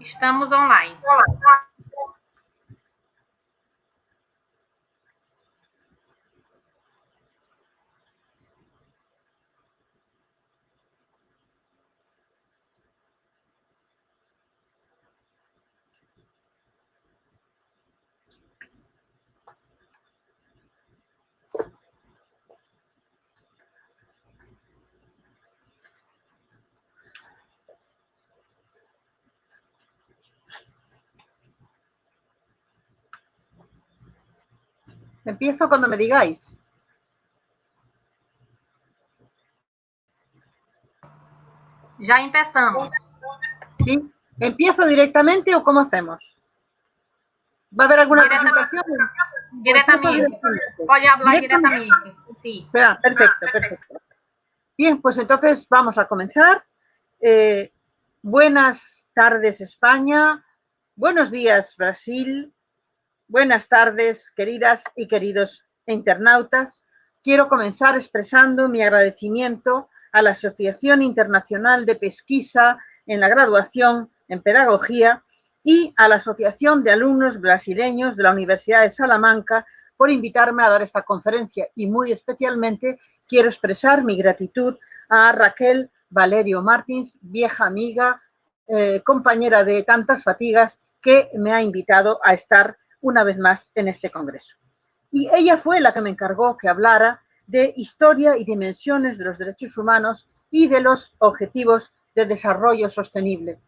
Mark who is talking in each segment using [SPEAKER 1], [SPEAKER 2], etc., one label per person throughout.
[SPEAKER 1] Estamos online.
[SPEAKER 2] Empiezo cuando me digáis.
[SPEAKER 1] Ya empezamos.
[SPEAKER 2] ¿Sí? ¿Empiezo directamente o cómo hacemos? ¿Va a haber alguna presentación?
[SPEAKER 1] Directamente. Puede hablar directamente. Sí.
[SPEAKER 2] Perfecto. Bien, pues entonces vamos a comenzar. Buenas tardes, España. Buenos días, Brasil. Buenas tardes, queridas y queridos internautas. Quiero comenzar expresando mi agradecimiento a la Asociación Internacional de Pesquisa en la Graduación en Pedagogía y a la Asociación de Alumnos Brasileños de la Universidad de Salamanca por invitarme a dar esta conferencia, y muy especialmente quiero expresar mi gratitud a Raquel Valerio Martins, vieja amiga, compañera de tantas fatigas, que me ha invitado a estar una vez más en este congreso. Y ella fue la que me encargó que hablara de historia y dimensiones de los derechos humanos y de los objetivos de desarrollo sostenible.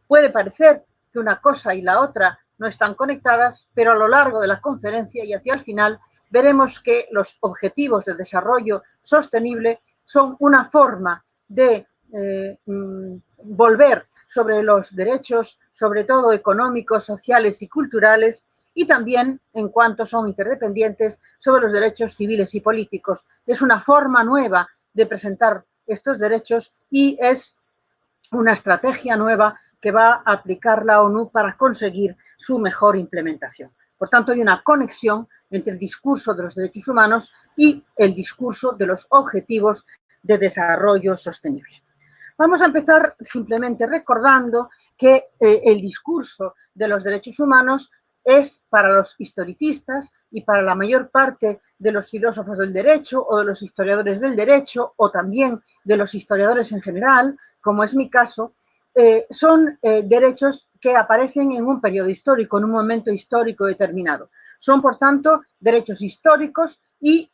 [SPEAKER 2] Puede parecer que una cosa y la otra no están conectadas, pero a lo largo de la conferencia y hacia el final veremos que los objetivos de desarrollo sostenible son una forma de volver sobre los derechos, sobre todo económicos, sociales y culturales, y también, en cuanto son interdependientes, sobre los derechos civiles y políticos. Es una forma nueva de presentar estos derechos y es una estrategia nueva que va a aplicar la ONU para conseguir su mejor implementación. Por tanto, hay una conexión entre el discurso de los derechos humanos y el discurso de los objetivos de desarrollo sostenible. Vamos a empezar simplemente recordando que el discurso de los derechos humanos es para los historicistas y para la mayor parte de los filósofos del derecho o de los historiadores del derecho o también de los historiadores en general, como es mi caso, son derechos que aparecen en un periodo histórico, en un momento histórico determinado. Son, por tanto, derechos históricos y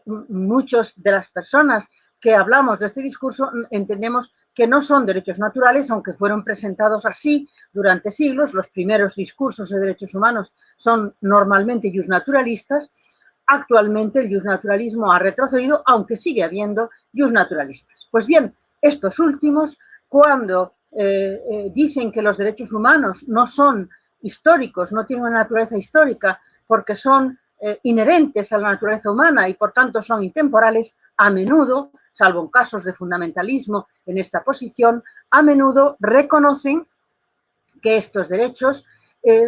[SPEAKER 2] muchas de las personas que hablamos de este discurso entendemos que no son derechos naturales, aunque fueron presentados así durante siglos. Los primeros discursos de derechos humanos son normalmente justnaturalistas. Actualmente el justnaturalismo ha retrocedido, aunque sigue habiendo justnaturalistas. Pues bien, estos últimos, cuando dicen que los derechos humanos no son históricos, no tienen una naturaleza histórica, porque son inherentes a la naturaleza humana y por tanto son intemporales, a menudo, salvo en casos de fundamentalismo en esta posición, a menudo reconocen que estos derechos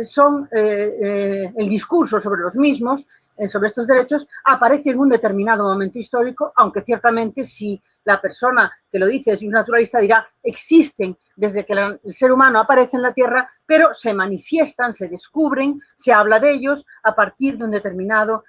[SPEAKER 2] son el discurso sobre los mismos, sobre estos derechos, aparece en un determinado momento histórico, aunque ciertamente si la persona que lo dice es naturalista dirá existen desde que el ser humano aparece en la Tierra, pero se manifiestan, se descubren, se habla de ellos a partir de un determinado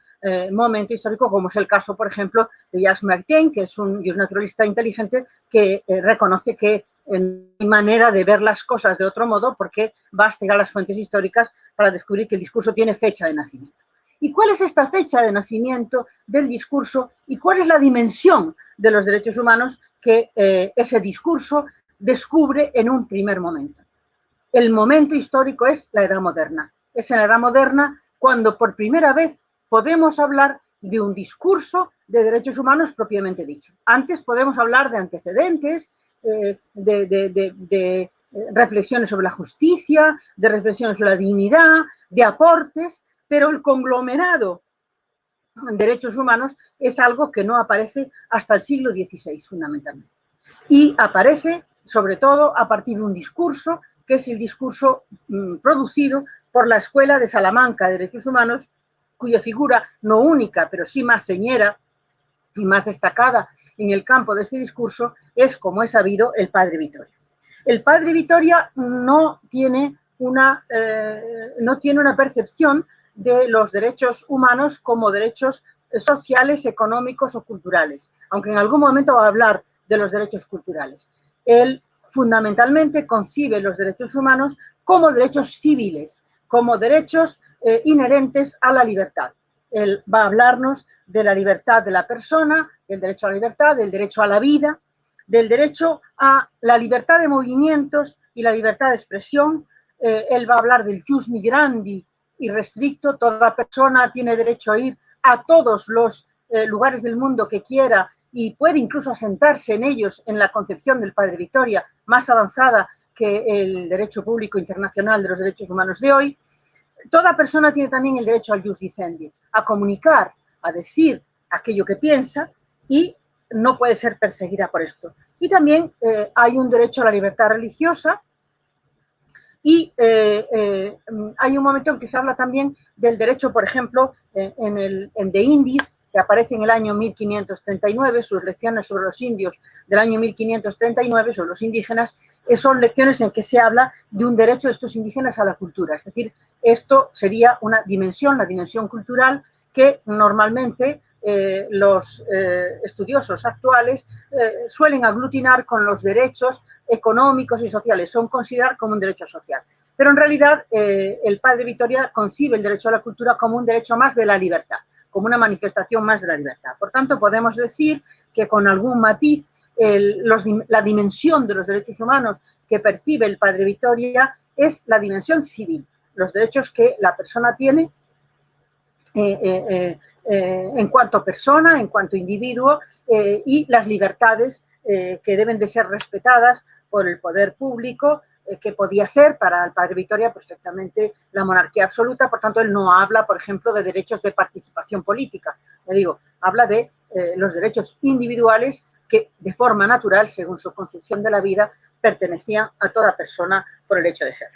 [SPEAKER 2] momento histórico, como es el caso, por ejemplo, de Jacques Maritain, que es un naturalista inteligente que reconoce que no hay manera de ver las cosas de otro modo porque basta ir a las fuentes históricas para descubrir que el discurso tiene fecha de nacimiento. ¿Y cuál es esta fecha de nacimiento del discurso y cuál es la dimensión de los derechos humanos que ese discurso descubre en un primer momento? El momento histórico es la Edad Moderna. Es en la Edad Moderna cuando por primera vez podemos hablar de un discurso de derechos humanos propiamente dicho. Antes podemos hablar de antecedentes, de reflexiones sobre la justicia, de reflexiones sobre la dignidad, de aportes, pero el conglomerado en derechos humanos es algo que no aparece hasta el siglo XVI, fundamentalmente. Y aparece, sobre todo, a partir de un discurso, que es el discurso producido por la Escuela de Salamanca de Derechos Humanos, cuya figura no única, pero sí más señera y más destacada en el campo de este discurso es, como es sabido, el padre Vittoria. El padre Vittoria no tiene no tiene una percepción de los derechos humanos como derechos sociales, económicos o culturales, aunque en algún momento va a hablar de los derechos culturales. Él fundamentalmente concibe los derechos humanos como derechos civiles, como derechos inherentes a la libertad. Él va a hablarnos de la libertad de la persona, del derecho a la libertad, del derecho a la vida, del derecho a la libertad de movimientos y la libertad de expresión. Él va a hablar del jus migrandi irrestricto, toda persona tiene derecho a ir a todos los lugares del mundo que quiera y puede incluso asentarse en ellos, en la concepción del Padre Vittoria, más avanzada que el derecho público internacional de los derechos humanos de hoy. Toda persona tiene también el derecho al jus dicendi, a comunicar, a decir aquello que piensa y no puede ser perseguida por esto. Y también hay un derecho a la libertad religiosa y hay un momento en que se habla también del derecho, por ejemplo, en De Indis, que aparece en el año 1539, sus lecciones sobre los indios del año 1539, sobre los indígenas, son lecciones en que se habla de un derecho de estos indígenas a la cultura. Es decir, esto sería una dimensión, la dimensión cultural, que normalmente los estudiosos actuales suelen aglutinar con los derechos económicos y sociales, son considerados como un derecho social. Pero en realidad el Padre Vittoria concibe el derecho a la cultura como un derecho más de la libertad, como una manifestación más de la libertad. Por tanto, podemos decir que con algún matiz la dimensión de los derechos humanos que percibe el Padre Vittoria es la dimensión civil, los derechos que la persona tiene en cuanto persona, en cuanto individuo, y las libertades que deben de ser respetadas por el poder público, que podía ser para el Padre Vittoria perfectamente la monarquía absoluta. Por tanto, él no habla, por ejemplo, de derechos de participación política. Le digo, habla de los derechos individuales que de forma natural, según su concepción de la vida, pertenecían a toda persona por el hecho de ser.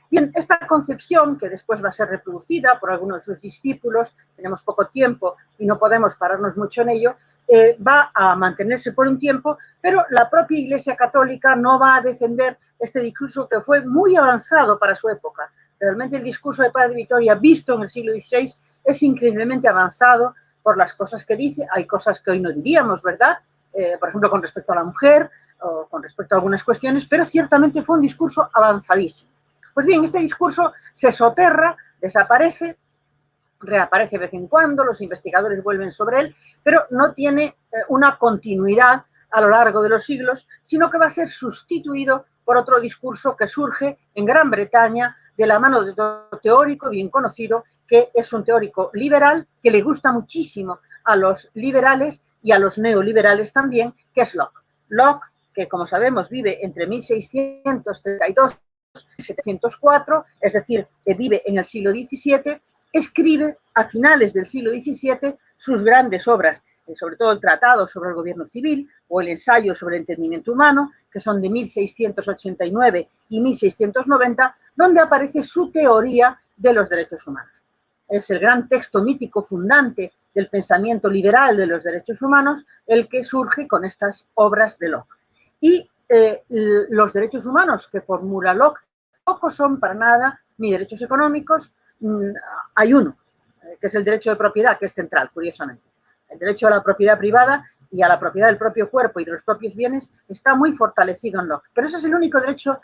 [SPEAKER 2] Bien, esta concepción, que después va a ser reproducida por algunos de sus discípulos, tenemos poco tiempo y no podemos pararnos mucho en ello, va a mantenerse por un tiempo, pero la propia Iglesia Católica no va a defender este discurso que fue muy avanzado para su época. Realmente el discurso de Padre Vittoria, visto en el siglo XVI, es increíblemente avanzado por las cosas que dice. Hay cosas que hoy no diríamos, ¿verdad? Por ejemplo, con respecto a la mujer o con respecto a algunas cuestiones, pero ciertamente fue un discurso avanzadísimo. Pues bien, este discurso se soterra, desaparece, reaparece de vez en cuando, los investigadores vuelven sobre él, pero no tiene una continuidad a lo largo de los siglos, sino que va a ser sustituido por otro discurso que surge en Gran Bretaña de la mano de otro teórico bien conocido, que es un teórico liberal, que le gusta muchísimo a los liberales y a los neoliberales también, que es Locke. Locke, que como sabemos vive entre 1632 1704, es decir, vive en el siglo XVII, escribe a finales del siglo XVII sus grandes obras, sobre todo el Tratado sobre el Gobierno Civil o el Ensayo sobre el Entendimiento Humano, que son de 1689 y 1690, donde aparece su teoría de los derechos humanos. Es el gran texto mítico fundante del pensamiento liberal de los derechos humanos, el que surge con estas obras de Locke. Y los derechos humanos que formula Locke tampoco son para nada ni derechos económicos. Hay uno, que es el derecho de propiedad, que es central, curiosamente. El derecho a la propiedad privada y a la propiedad del propio cuerpo y de los propios bienes está muy fortalecido en Locke. Pero ese es el único derecho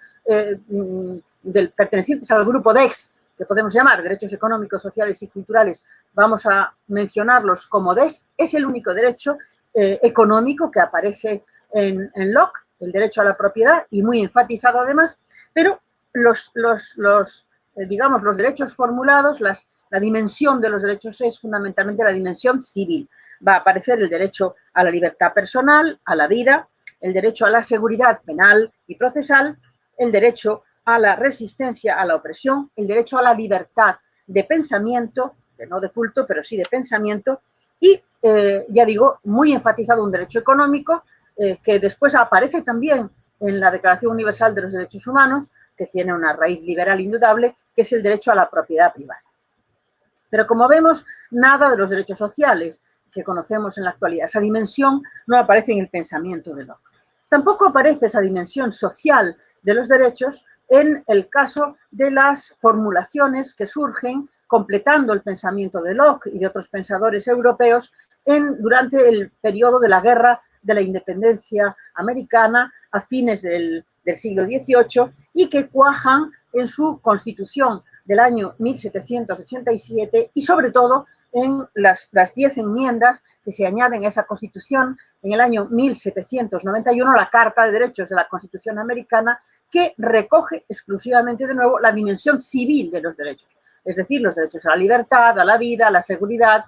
[SPEAKER 2] pertenecientes al grupo DEX, que podemos llamar derechos económicos, sociales y culturales, vamos a mencionarlos como DES, es el único derecho económico que aparece en Locke, el derecho a la propiedad, y muy enfatizado además, pero los derechos formulados, la dimensión de los derechos es fundamentalmente la dimensión civil. Va a aparecer el derecho a la libertad personal, a la vida, el derecho a la seguridad penal y procesal, el derecho a la resistencia a la opresión, el derecho a la libertad de pensamiento, que no de culto, pero sí de pensamiento, y, ya digo, muy enfatizado un derecho económico, que después aparece también en la Declaración Universal de los Derechos Humanos, que tiene una raíz liberal indudable, que es el derecho a la propiedad privada. Pero como vemos, nada de los derechos sociales que conocemos en la actualidad, esa dimensión no aparece en el pensamiento de Locke. Tampoco aparece esa dimensión social de los derechos en el caso de las formulaciones que surgen completando el pensamiento de Locke y de otros pensadores europeos durante el periodo de la Guerra de la Independencia Americana a fines del siglo XVIII y que cuajan en su Constitución del año 1787 y sobre todo en las 10 enmiendas que se añaden a esa Constitución en el año 1791, la Carta de Derechos de la Constitución Americana, que recoge exclusivamente de nuevo la dimensión civil de los derechos, es decir, los derechos a la libertad, a la vida, a la seguridad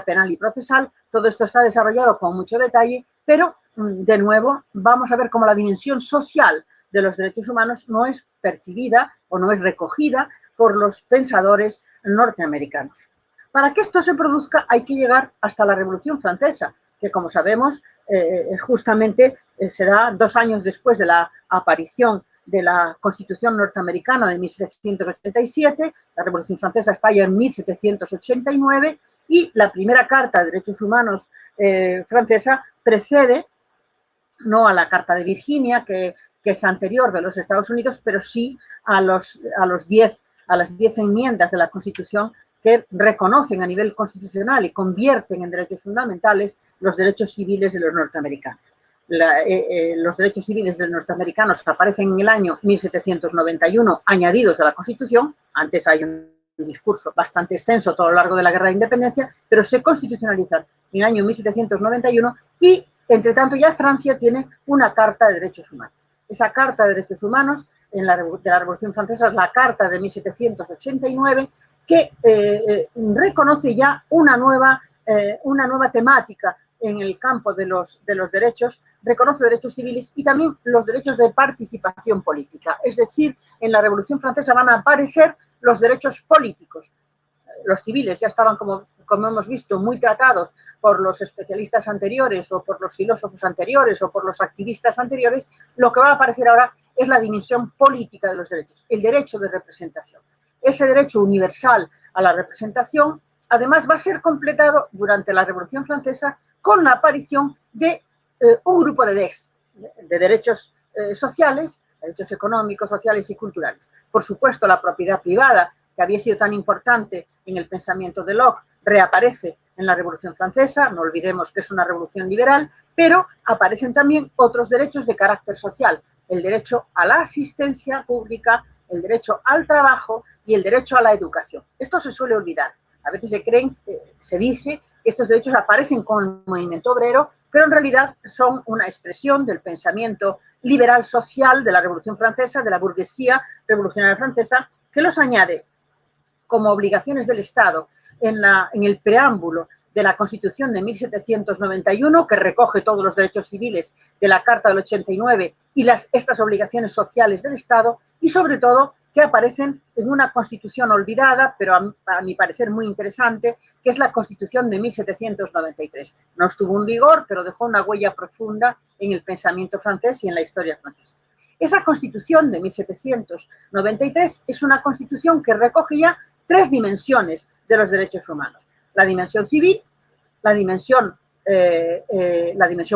[SPEAKER 2] penal y procesal. Todo esto está desarrollado con mucho detalle, pero de nuevo vamos a ver cómo la dimensión social de los derechos humanos no es percibida o no es recogida por los pensadores norteamericanos. Para que esto se produzca hay que llegar hasta la Revolución Francesa, que como sabemos justamente se da 2 años después de la aparición de la Constitución norteamericana de 1787, la Revolución Francesa estalla en 1789 y la primera Carta de Derechos Humanos francesa precede no a la Carta de Virginia, que es anterior de los Estados Unidos, pero sí a las 10 enmiendas de la Constitución que reconocen a nivel constitucional y convierten en derechos fundamentales los derechos civiles de los norteamericanos. Los derechos civiles de los norteamericanos aparecen en el año 1791 añadidos a la Constitución. Antes hay un discurso bastante extenso todo lo largo de la Guerra de Independencia, pero se constitucionalizan en el año 1791 y, entre tanto, ya Francia tiene una Carta de Derechos Humanos. Esa Carta de Derechos Humanos de la Revolución Francesa es la Carta de 1789, que reconoce ya una nueva temática en el campo de los derechos, reconoce derechos civiles y también los derechos de participación política. Es decir, en la Revolución Francesa van a aparecer los derechos políticos. Los civiles ya estaban, como hemos visto, muy tratados por los especialistas anteriores o por los filósofos anteriores o por los activistas anteriores. Lo que va a aparecer ahora es la dimensión política de los derechos, el derecho de representación. Ese derecho universal a la representación, además, va a ser completado durante la Revolución Francesa con la aparición de un grupo de derechos sociales, derechos económicos, sociales y culturales. Por supuesto, la propiedad privada, que había sido tan importante en el pensamiento de Locke, reaparece en la Revolución Francesa. No olvidemos que es una revolución liberal, pero aparecen también otros derechos de carácter social, el derecho a la asistencia pública, el derecho al trabajo y el derecho a la educación. Esto se suele olvidar. A veces se dice que estos derechos aparecen con el movimiento obrero, pero en realidad son una expresión del pensamiento liberal social de la Revolución Francesa, de la burguesía revolucionaria francesa, que los añade como obligaciones del Estado en el preámbulo de la Constitución de 1791, que recoge todos los derechos civiles de la Carta del 89 y estas obligaciones sociales del Estado, y sobre todo que aparecen en una Constitución olvidada, pero a mi parecer muy interesante, que es la Constitución de 1793. No estuvo en vigor, pero dejó una huella profunda en el pensamiento francés y en la historia francesa. Esa Constitución de 1793 es una Constitución que recoge ya 3 dimensiones de los derechos humanos: la dimensión civil, la dimensión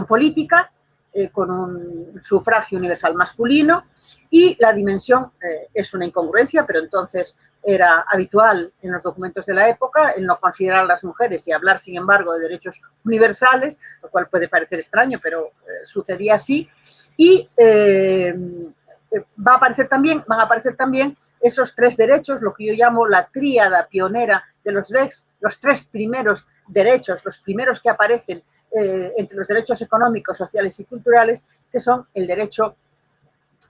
[SPEAKER 2] política, con un sufragio universal masculino, y la dimensión, es una incongruencia, pero entonces era habitual en los documentos de la época el no considerar a las mujeres y hablar, sin embargo, de derechos universales, lo cual puede parecer extraño, pero sucedía así. Y van a aparecer también esos 3 derechos, lo que yo llamo la tríada pionera de los DECs, los 3 primeros derechos, los primeros que aparecen entre los derechos económicos, sociales y culturales, que son el derecho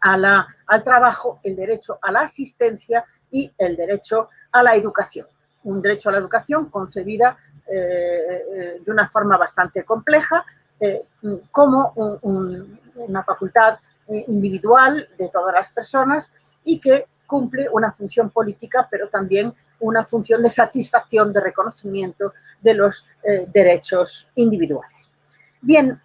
[SPEAKER 2] al trabajo, el derecho a la asistencia y el derecho a la educación. Un derecho a la educación concebida de una forma bastante compleja, como una facultad individual de todas las personas y que cumple una función política, pero también una función de satisfacción, de reconocimiento de los derechos individuales. Bien,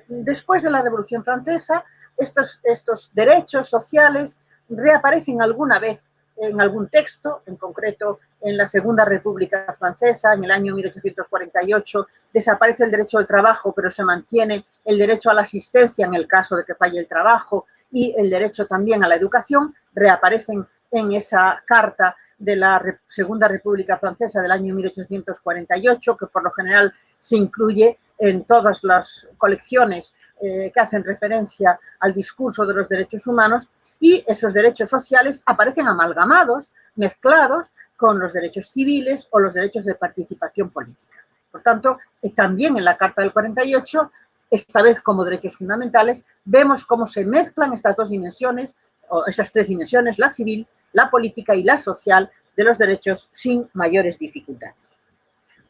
[SPEAKER 2] después de la Revolución Francesa, estos derechos sociales reaparecen alguna vez en algún texto, en concreto en la Segunda República Francesa, en el año 1848, desaparece el derecho al trabajo, pero se mantiene el derecho a la asistencia en el caso de que falle el trabajo y el derecho también a la educación, reaparecen en esa carta de la Segunda República Francesa del año 1848, que por lo general se incluye en todas las colecciones que hacen referencia al discurso de los derechos humanos, y esos derechos sociales aparecen amalgamados, mezclados con los derechos civiles o los derechos de participación política. Por tanto, también en la Carta del 48, esta vez como derechos fundamentales, vemos cómo se mezclan estas dos dimensiones, o esas tres dimensiones, la civil, la política y la social, de los derechos sin mayores dificultades.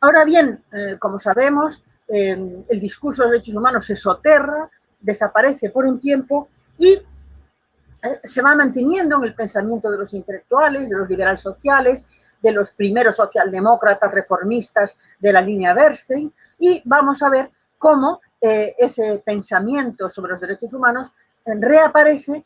[SPEAKER 2] Ahora bien, como sabemos, el discurso de los derechos humanos se soterra, desaparece por un tiempo y se va manteniendo en el pensamiento de los intelectuales, de los liberal sociales, de los primeros socialdemócratas reformistas de la línea Bernstein, y vamos a ver cómo ese pensamiento sobre los derechos humanos reaparece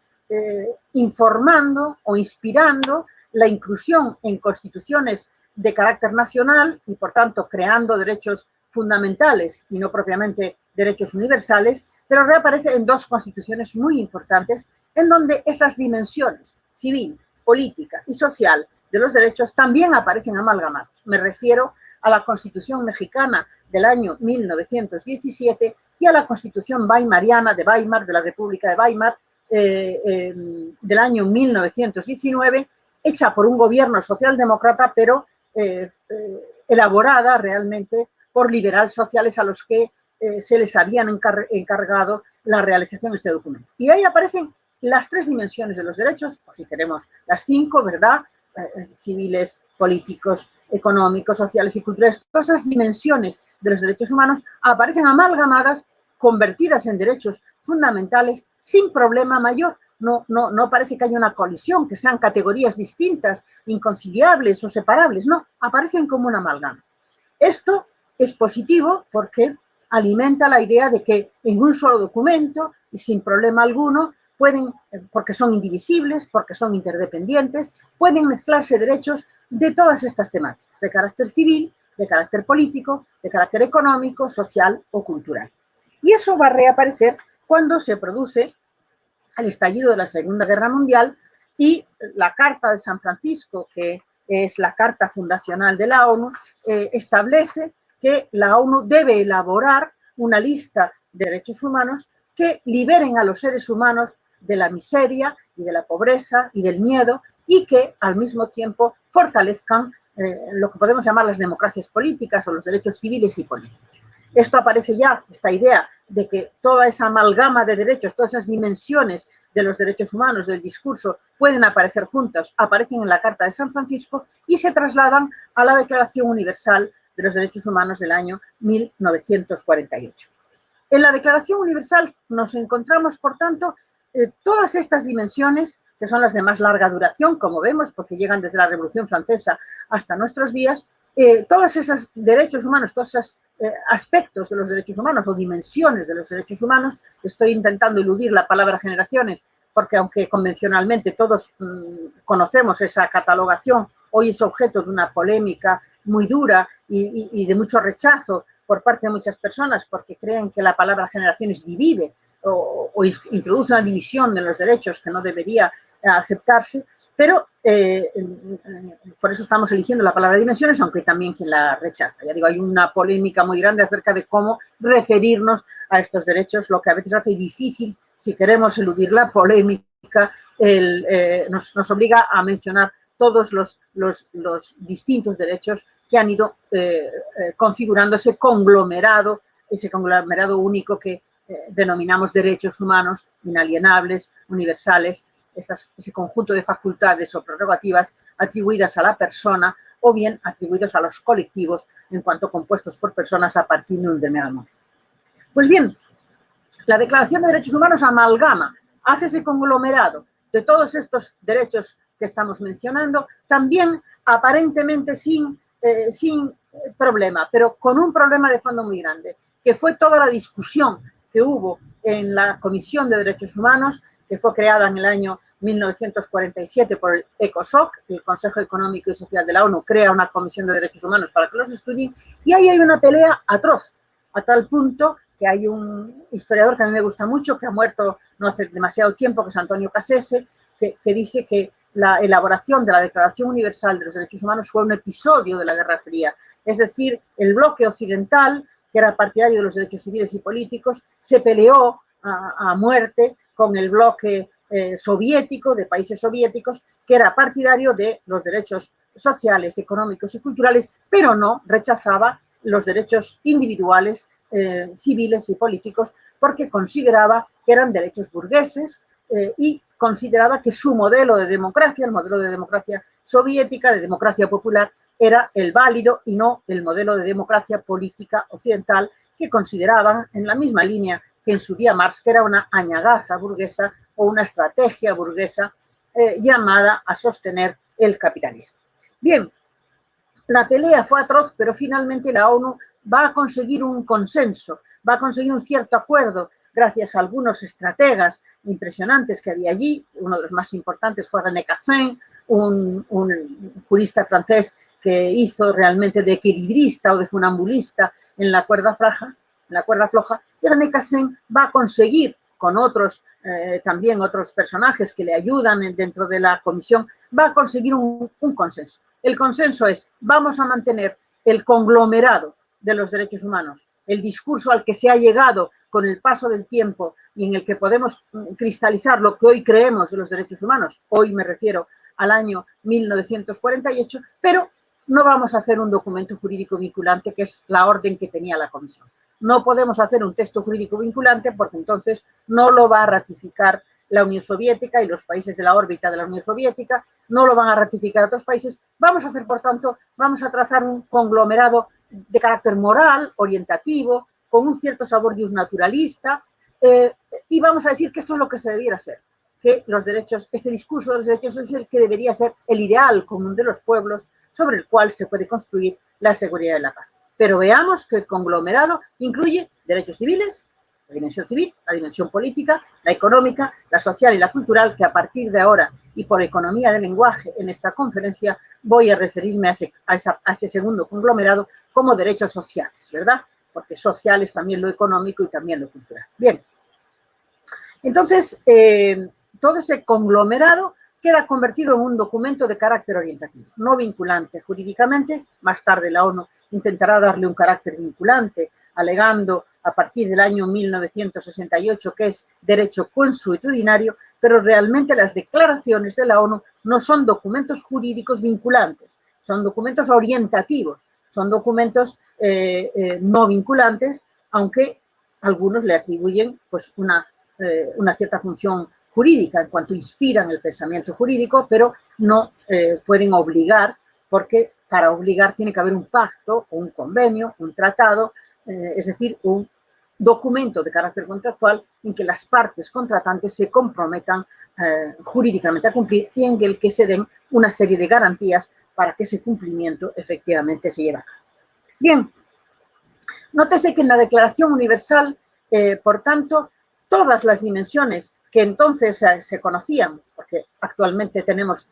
[SPEAKER 2] informando o inspirando la inclusión en constituciones de carácter nacional y, por tanto, creando derechos fundamentales y no propiamente derechos universales, pero reaparece en dos constituciones muy importantes en donde esas dimensiones civil, política y social de los derechos también aparecen amalgamados. Me refiero a la Constitución mexicana del año 1917 y a la Constitución weimariana de Weimar, de la República de Weimar, del año 1919, hecha por un gobierno socialdemócrata, pero elaborada realmente por liberal sociales a los que se les habían encargado la realización de este documento. Y ahí aparecen las tres dimensiones de los derechos, o si queremos las cinco, ¿verdad? Civiles, políticos, económicos, sociales y culturales. Todas esas dimensiones de los derechos humanos aparecen amalgamadas, convertidas en derechos fundamentales sin problema mayor. No parece que haya una colisión, que sean categorías distintas, inconciliables o separables. No, aparecen como una amalgama. Esto es positivo porque alimenta la idea de que en un solo documento y sin problema alguno pueden, porque son indivisibles, porque son interdependientes, pueden mezclarse derechos de todas estas temáticas, de carácter civil, de carácter político, de carácter económico, social o cultural. Y eso va a reaparecer cuando se produce el estallido de la Segunda Guerra Mundial y la Carta de San Francisco, que es la carta fundacional de la ONU, establece que la ONU debe elaborar una lista de derechos humanos que liberen a los seres humanos de la miseria y de la pobreza y del miedo y que al mismo tiempo fortalezcan lo que podemos llamar las democracias políticas o los derechos civiles y políticos. Esto aparece ya, esta idea de que toda esa amalgama de derechos, todas esas dimensiones de los derechos humanos, del discurso, pueden aparecer juntas, aparecen en la Carta de San Francisco y se trasladan a la Declaración Universal de los Derechos Humanos del año 1948. En la Declaración Universal nos encontramos, por tanto, todas estas dimensiones, que son las de más larga duración, como vemos, porque llegan desde la Revolución Francesa hasta nuestros días, todos esos derechos humanos, todos esos aspectos de los derechos humanos o dimensiones de los derechos humanos, estoy intentando eludir la palabra generaciones, porque aunque convencionalmente todos conocemos esa catalogación, hoy es objeto de una polémica muy dura y de mucho rechazo por parte de muchas personas, porque creen que la palabra generaciones divide o introduce una división de los derechos que no debería aceptarse, pero por eso estamos eligiendo la palabra dimensiones, aunque también quien la rechaza. Ya digo, hay una polémica muy grande acerca de cómo referirnos a estos derechos, lo que a veces hace difícil, si queremos eludir la polémica, nos obliga a mencionar todos los distintos derechos que han ido configurando ese conglomerado único que denominamos derechos humanos inalienables, universales, ese conjunto de facultades o prerrogativas atribuidas a la persona o bien atribuidos a los colectivos en cuanto compuestos por personas a partir de un determinado momento. Pues bien, la Declaración de Derechos Humanos amalgama, hace ese conglomerado de todos estos derechos que estamos mencionando, también aparentemente sin problema, pero con un problema de fondo muy grande, que fue toda la discusión que hubo en la Comisión de Derechos Humanos que fue creada en el año 1947 por el ECOSOC, el Consejo Económico y Social de la ONU, crea una comisión de derechos humanos para que los estudien, y ahí hay una pelea atroz, a tal punto que hay un historiador que a mí me gusta mucho, que ha muerto no hace demasiado tiempo, que es Antonio Cassese, que dice que la elaboración de la Declaración Universal de los Derechos Humanos fue un episodio de la Guerra Fría. Es decir, el bloque occidental, que era partidario de los derechos civiles y políticos, se peleó a muerte con el bloque soviético, de países soviéticos, que era partidario de los derechos sociales, económicos y culturales, pero no rechazaba los derechos individuales, civiles y políticos, porque consideraba que eran derechos burgueses y consideraba que su modelo de democracia, el modelo de democracia soviética, de democracia popular, era el válido y no el modelo de democracia política occidental, que consideraban en la misma línea que en su día Marx, que era una añagaza burguesa o una estrategia burguesa llamada a sostener el capitalismo. Bien, la pelea fue atroz, pero finalmente la ONU va a conseguir un consenso, va a conseguir un cierto acuerdo, gracias a algunos estrategas impresionantes que había allí. Uno de los más importantes fue René Cassin, un jurista francés que hizo realmente de equilibrista o de funambulista en la cuerda floja, y René Cassin va a conseguir, con otros, también otros personajes que le ayudan dentro de la comisión, va a conseguir un consenso. El consenso es: vamos a mantener el conglomerado de los derechos humanos, el discurso al que se ha llegado con el paso del tiempo y en el que podemos cristalizar lo que hoy creemos de los derechos humanos. Hoy me refiero al año 1948, pero no vamos a hacer un documento jurídico vinculante, que es la orden que tenía la Comisión. No podemos hacer un texto jurídico vinculante porque entonces no lo va a ratificar la Unión Soviética y los países de la órbita de la Unión Soviética, no lo van a ratificar otros países. Vamos a hacer, por tanto, vamos a trazar un conglomerado de carácter moral, orientativo, con un cierto sabor naturalista, y vamos a decir que esto es lo que se debiera hacer, que los derechos, este discurso de los derechos es el que debería ser el ideal común de los pueblos sobre el cual se puede construir la seguridad y la paz. Pero veamos que el conglomerado incluye derechos civiles, la dimensión civil, la dimensión política, la económica, la social y la cultural, que a partir de ahora y por economía del lenguaje en esta conferencia voy a referirme a ese segundo conglomerado como derechos sociales, ¿verdad? Porque social es también lo económico y también lo cultural. Bien, entonces todo ese conglomerado queda convertido en un documento de carácter orientativo, no vinculante jurídicamente. Más tarde la ONU intentará darle un carácter vinculante, alegando a partir del año 1968 que es derecho consuetudinario, pero realmente las declaraciones de la ONU no son documentos jurídicos vinculantes, son documentos orientativos, son documentos no vinculantes, aunque algunos le atribuyen pues una cierta función jurídica en cuanto inspiran el pensamiento jurídico, pero no pueden obligar, porque para obligar tiene que haber un pacto, un convenio, un tratado, es decir, un documento de carácter contractual en que las partes contratantes se comprometan jurídicamente a cumplir y en el que se den una serie de garantías para que ese cumplimiento efectivamente se lleve a cabo. Bien, nótese que en la Declaración Universal, por tanto, todas las dimensiones que entonces se conocían, porque actualmente tenemos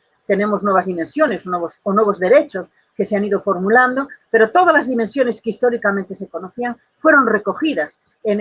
[SPEAKER 2] nuevas dimensiones o nuevos derechos que se han ido formulando, pero todas las dimensiones que históricamente se conocían fueron recogidas en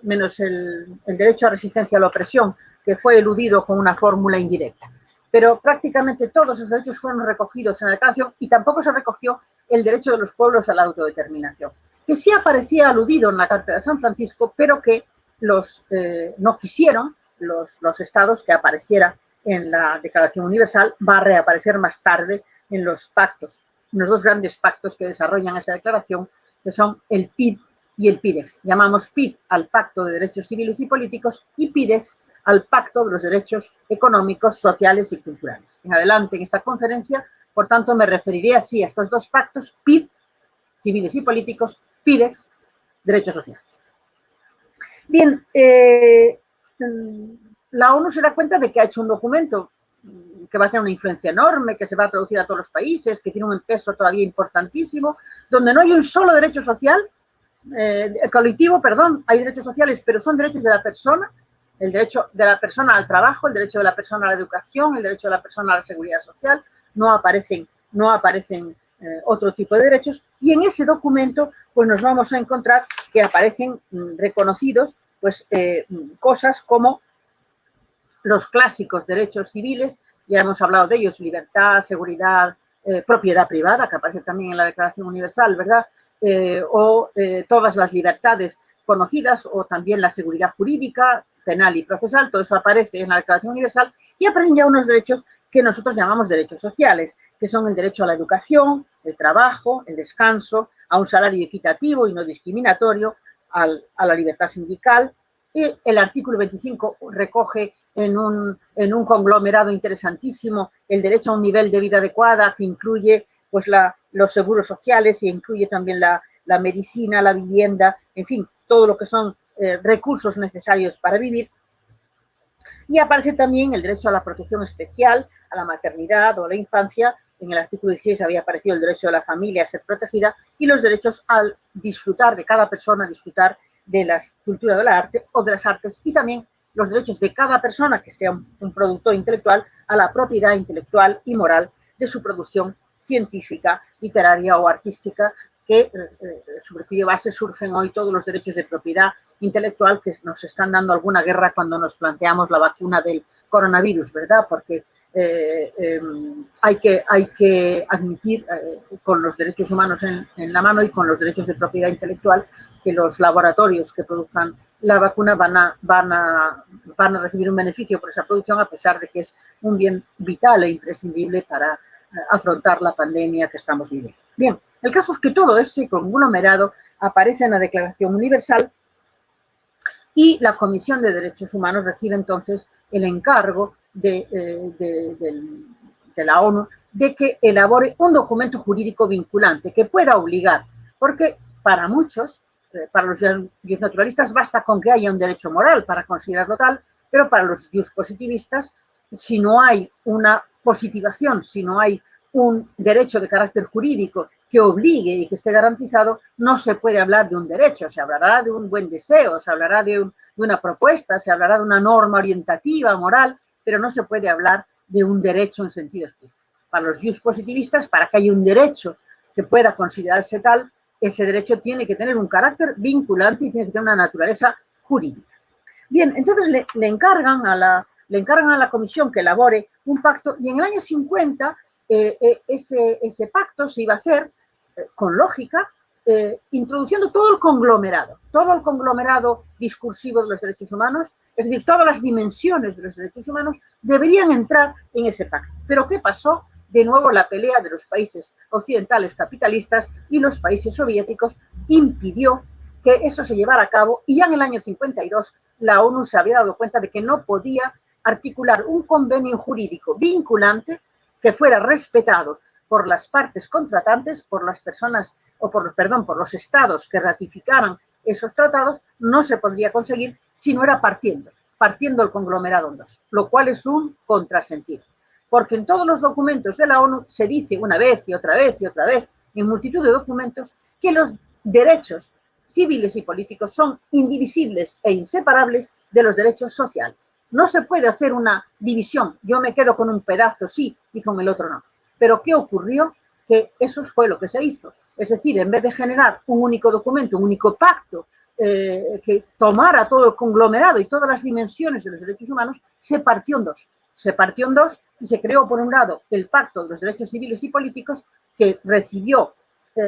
[SPEAKER 2] menos el derecho a resistencia a la opresión, que fue eludido con una fórmula indirecta. Pero prácticamente todos esos derechos fueron recogidos en la Declaración, y tampoco se recogió el derecho de los pueblos a la autodeterminación, que sí aparecía aludido en la Carta de San Francisco, pero que no quisieron los estados que apareciera en la Declaración Universal. Va a reaparecer más tarde en los pactos, en los dos grandes pactos que desarrollan esa declaración, que son el PID y el PIDEX. Llamamos PID al Pacto de Derechos Civiles y Políticos y PIDEX al Pacto de los Derechos Económicos, Sociales y Culturales. En adelante en esta conferencia, por tanto, me referiré así a estos dos pactos: PID, civiles y políticos; PIDEX, derechos sociales. Bien, la ONU se da cuenta de que ha hecho un documento que va a tener una influencia enorme, que se va a traducir a todos los países, que tiene un peso todavía importantísimo, donde no hay un solo derecho social, colectivo, perdón, hay derechos sociales, pero son derechos de la persona, El derecho de la persona al trabajo, el derecho de la persona a la educación, el derecho de la persona a la seguridad social, no aparecen otro tipo de derechos, y en ese documento pues nos vamos a encontrar que aparecen reconocidos pues cosas como los clásicos derechos civiles, ya hemos hablado de ellos, libertad, seguridad, propiedad privada, que aparece también en la Declaración Universal, ¿verdad? Todas las libertades conocidas, o también la seguridad jurídica, penal y procesal, todo eso aparece en la Declaración Universal, y aparecen ya unos derechos que nosotros llamamos derechos sociales, que son el derecho a la educación, el trabajo, el descanso, a un salario equitativo y no discriminatorio, a la libertad sindical. Y el artículo 25 recoge en un conglomerado interesantísimo el derecho a un nivel de vida adecuada, que incluye pues, los seguros sociales, y incluye también la medicina, la vivienda, en fin, todo lo que son recursos necesarios para vivir. Y aparece también el derecho a la protección especial, a la maternidad o a la infancia. En el artículo 16 había aparecido el derecho de la familia a ser protegida, y los derechos al disfrutar de cada persona, disfrutar de la cultura del arte o de las artes, y también los derechos de cada persona que sea un productor intelectual a la propiedad intelectual y moral de su producción científica, literaria o artística, sobre cuya base surgen hoy todos los derechos de propiedad intelectual que nos están dando alguna guerra cuando nos planteamos la vacuna del coronavirus, ¿verdad? Porque hay que admitir con los derechos humanos en la mano y con los derechos de propiedad intelectual que los laboratorios que produzcan la vacuna van a recibir un beneficio por esa producción, a pesar de que es un bien vital e imprescindible para afrontar la pandemia que estamos viviendo. Bien, el caso es que todo ese conglomerado aparece en la Declaración Universal, y la Comisión de Derechos Humanos recibe entonces el encargo de la ONU de que elabore un documento jurídico vinculante que pueda obligar, porque para muchos, para los naturalistas basta con que haya un derecho moral para considerarlo tal, pero para los positivistas, si no hay una positivación, si no hay un derecho de carácter jurídico que obligue y que esté garantizado, no se puede hablar de un derecho, se hablará de un buen deseo, se hablará de una propuesta, se hablará de una norma orientativa, moral, pero no se puede hablar de un derecho en sentido estricto. Para los positivistas, para que haya un derecho que pueda considerarse tal, ese derecho tiene que tener un carácter vinculante y tiene que tener una naturaleza jurídica. Bien, entonces le encargan a la comisión que elabore un pacto, y en el año 50 ese pacto se iba a hacer con lógica, introduciendo todo el conglomerado discursivo de los derechos humanos, es decir, todas las dimensiones de los derechos humanos deberían entrar en ese pacto. ¿Pero qué pasó? De nuevo, la pelea de los países occidentales capitalistas y los países soviéticos impidió que eso se llevara a cabo, y ya en el año 52 la ONU se había dado cuenta de que no podía articular un convenio jurídico vinculante que fuera respetado por las partes contratantes, por las personas, por los estados que ratificaran esos tratados. No se podría conseguir si no era partiendo el conglomerado en dos, lo cual es un contrasentido. Porque en todos los documentos de la ONU se dice una vez y otra vez y otra vez, en multitud de documentos, que los derechos civiles y políticos son indivisibles e inseparables de los derechos sociales. No se puede hacer una división, yo me quedo con un pedazo sí y con el otro no. Pero ¿qué ocurrió? Que eso fue lo que se hizo. Es decir, en vez de generar un único documento, un único pacto que tomara todo el conglomerado y todas las dimensiones de los derechos humanos, se partió en dos. Se partió en dos y se creó, por un lado, el Pacto de los Derechos Civiles y Políticos, que recibió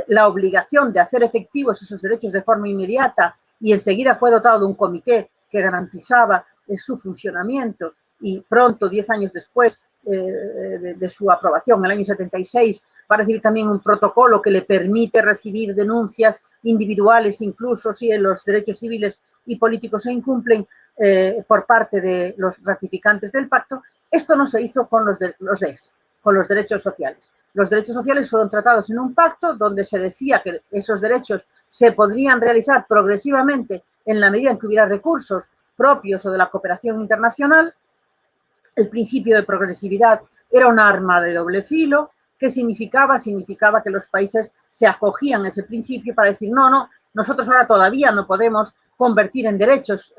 [SPEAKER 2] la obligación de hacer efectivos esos derechos de forma inmediata, y enseguida fue dotado de un comité que garantizaba su funcionamiento, y pronto, 10 años después de su aprobación, en el año 76, va a recibir también un protocolo que le permite recibir denuncias individuales, incluso si los derechos civiles y políticos se incumplen por parte de los ratificantes del pacto. Esto no se hizo con los derechos sociales. Los derechos sociales fueron tratados en un pacto donde se decía que esos derechos se podrían realizar progresivamente en la medida en que hubiera recursos propios o de la cooperación internacional. El principio de progresividad era un arma de doble filo. ¿Qué significaba? Significaba que los países se acogían a ese principio para decir, no, Nosotros ahora todavía no podemos convertir en derechos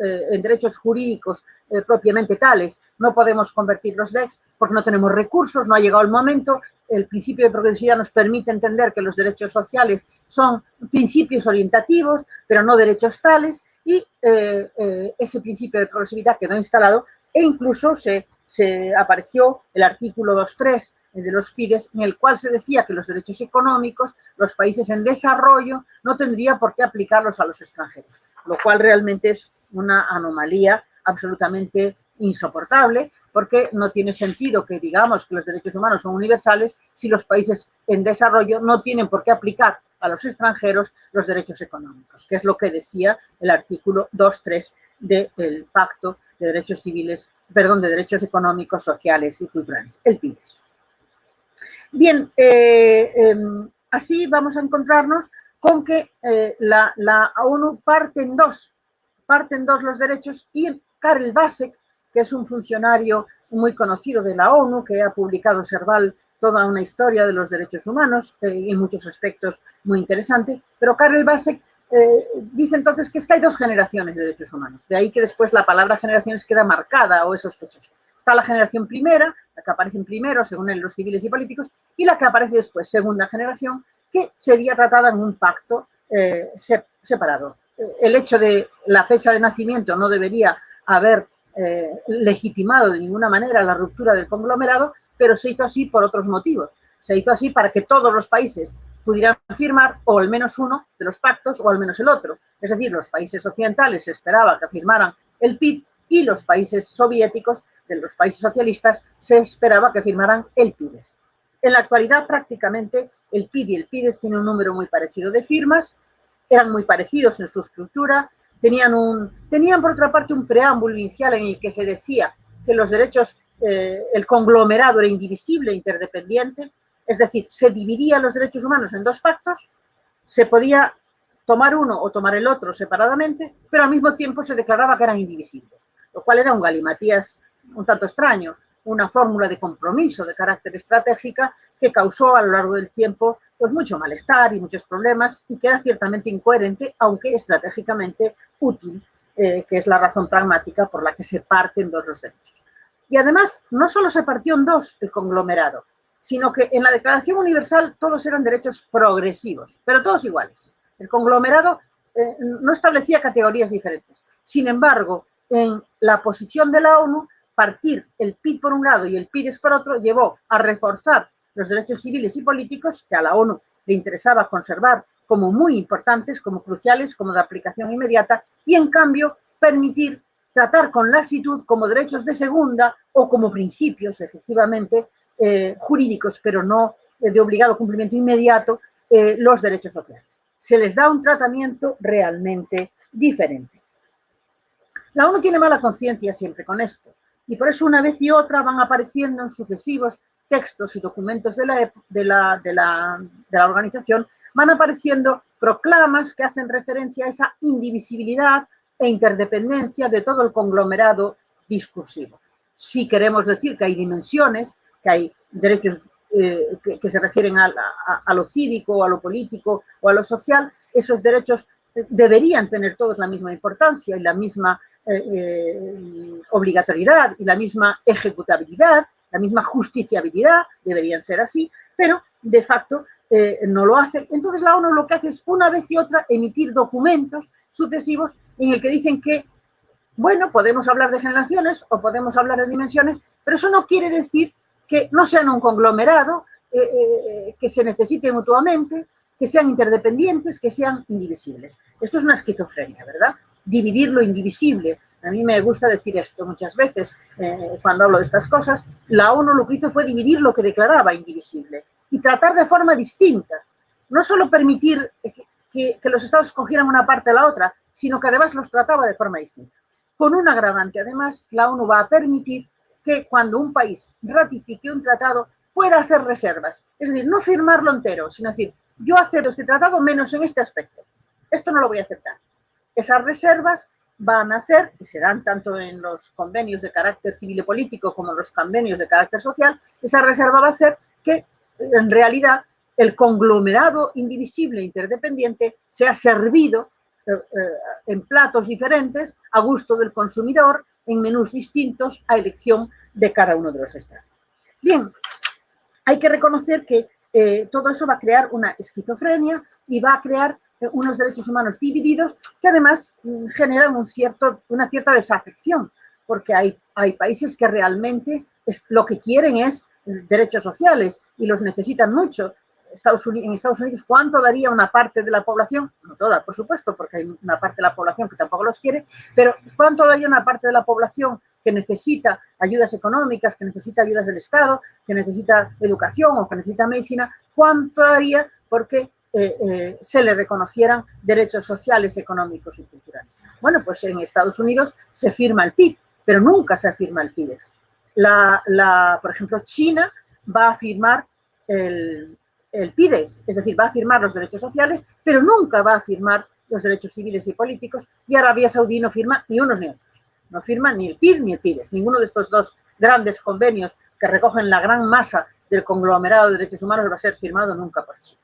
[SPEAKER 2] jurídicos propiamente tales, no podemos convertir los DECs porque no tenemos recursos, no ha llegado el momento. El principio de progresividad nos permite entender que los derechos sociales son principios orientativos, pero no derechos tales, y ese principio de progresividad quedó instalado e incluso se apareció el artículo 2.3 de los PIDES, en el cual se decía que los derechos económicos, los países en desarrollo, no tendría por qué aplicarlos a los extranjeros, lo cual realmente es una anomalía absolutamente insoportable, porque no tiene sentido que digamos que los derechos humanos son universales si los países en desarrollo no tienen por qué aplicar a los extranjeros los derechos económicos, que es lo que decía el artículo 2.3 del Pacto de Derechos Civiles, perdón, de Derechos Económicos, Sociales y Culturales, el PIDES. Bien, así vamos a encontrarnos con que la ONU parte en dos los derechos, y Karel Vasek, que es un funcionario muy conocido de la ONU, que ha publicado en Serval toda una historia de los derechos humanos, en muchos aspectos muy interesante, pero Karel Vasek dice entonces que es que hay dos generaciones de derechos humanos, de ahí que después la palabra generaciones queda marcada o es sospechosa. Está la generación primera, la que aparece primero, según él, los civiles y políticos, y la que aparece después, segunda generación, que sería tratada en un pacto separado. El hecho de la fecha de nacimiento no debería haber legitimado de ninguna manera la ruptura del conglomerado, pero se hizo así por otros motivos. Se hizo así para que todos los países pudieran firmar o al menos uno de los pactos o al menos el otro. Es decir, los países occidentales se esperaba que firmaran el PID y los países soviéticos, de los países socialistas, se esperaba que firmaran el PIDES. En la actualidad, prácticamente, el PID y el PIDES tienen un número muy parecido de firmas, eran muy parecidos en su estructura, tenían por otra parte un preámbulo inicial en el que se decía que los derechos, el conglomerado era indivisible e interdependiente, es decir, se dividían los derechos humanos en dos pactos, se podía tomar uno o tomar el otro separadamente, pero al mismo tiempo se declaraba que eran indivisibles, lo cual era un galimatías un tanto extraño, una fórmula de compromiso de carácter estratégica que causó a lo largo del tiempo pues mucho malestar y muchos problemas, y que era ciertamente incoherente, aunque estratégicamente útil, que es la razón pragmática por la que se parten dos los derechos. Y además, no solo se partió en dos el conglomerado, sino que en la Declaración Universal todos eran derechos progresivos, pero todos iguales. El conglomerado no establecía categorías diferentes. Sin embargo, en la posición de la ONU, partir el PID por un lado y el PIDES por otro llevó a reforzar los derechos civiles y políticos, que a la ONU le interesaba conservar como muy importantes, como cruciales, como de aplicación inmediata, y en cambio permitir tratar con lasitud como derechos de segunda o como principios, efectivamente, jurídicos, pero no de obligado cumplimiento inmediato, los derechos sociales. Se les da un tratamiento realmente diferente. La ONU tiene mala conciencia siempre con esto, y por eso una vez y otra van apareciendo en sucesivos textos y documentos de la organización, van apareciendo proclamas que hacen referencia a esa indivisibilidad e interdependencia de todo el conglomerado discursivo. Si queremos decir que hay dimensiones, que hay derechos que se refieren a lo cívico, a lo político o a lo social, esos derechos deberían tener todos la misma importancia y la misma obligatoriedad y la misma ejecutabilidad, la misma justiciabilidad, deberían ser así, pero de facto no lo hacen. Entonces la ONU lo que hace es una vez y otra emitir documentos sucesivos en el que dicen que, bueno, podemos hablar de generaciones o podemos hablar de dimensiones, pero eso no quiere decir que no sean un conglomerado, que se necesiten mutuamente, que sean interdependientes, que sean indivisibles. Esto es una esquizofrenia, ¿verdad? Dividir lo indivisible. A mí me gusta decir esto muchas veces cuando hablo de estas cosas. La ONU lo que hizo fue dividir lo que declaraba indivisible y tratar de forma distinta. No solo permitir que los estados cogieran una parte a la otra, sino que además los trataba de forma distinta. Con un agravante, además, la ONU va a permitir que cuando un país ratifique un tratado pueda hacer reservas. Es decir, no firmarlo entero, sino decir, yo acepto este tratado menos en este aspecto. Esto no lo voy a aceptar. Esas reservas van a hacer, y se dan tanto en los convenios de carácter civil y político como en los convenios de carácter social, esa reserva va a hacer que, en realidad, el conglomerado indivisible e interdependiente sea servido en platos diferentes, a gusto del consumidor, en menús distintos, a elección de cada uno de los estados. Bien, hay que reconocer que todo eso va a crear una esquizofrenia y va a crear unos derechos humanos divididos que además generan una cierta desafección, porque hay países que realmente lo que quieren es derechos sociales y los necesitan mucho. En Estados Unidos, ¿cuánto daría una parte de la población? No toda, por supuesto, porque hay una parte de la población que tampoco los quiere, pero ¿cuánto daría una parte de la población que necesita ayudas económicas, que necesita ayudas del Estado, que necesita educación o que necesita medicina? ¿Cuánto daría porque se le reconocieran derechos sociales, económicos y culturales? Bueno, pues en Estados Unidos se firma el PID, pero nunca se firma el PIDEX. Por ejemplo, China va a firmar el PIDEX, es decir, va a firmar los derechos sociales, pero nunca va a firmar los derechos civiles y políticos, y Arabia Saudí no firma ni unos ni otros. No firma ni el PID ni el PIDEX. Ninguno de estos dos grandes convenios que recogen la gran masa del conglomerado de derechos humanos va a ser firmado nunca por China.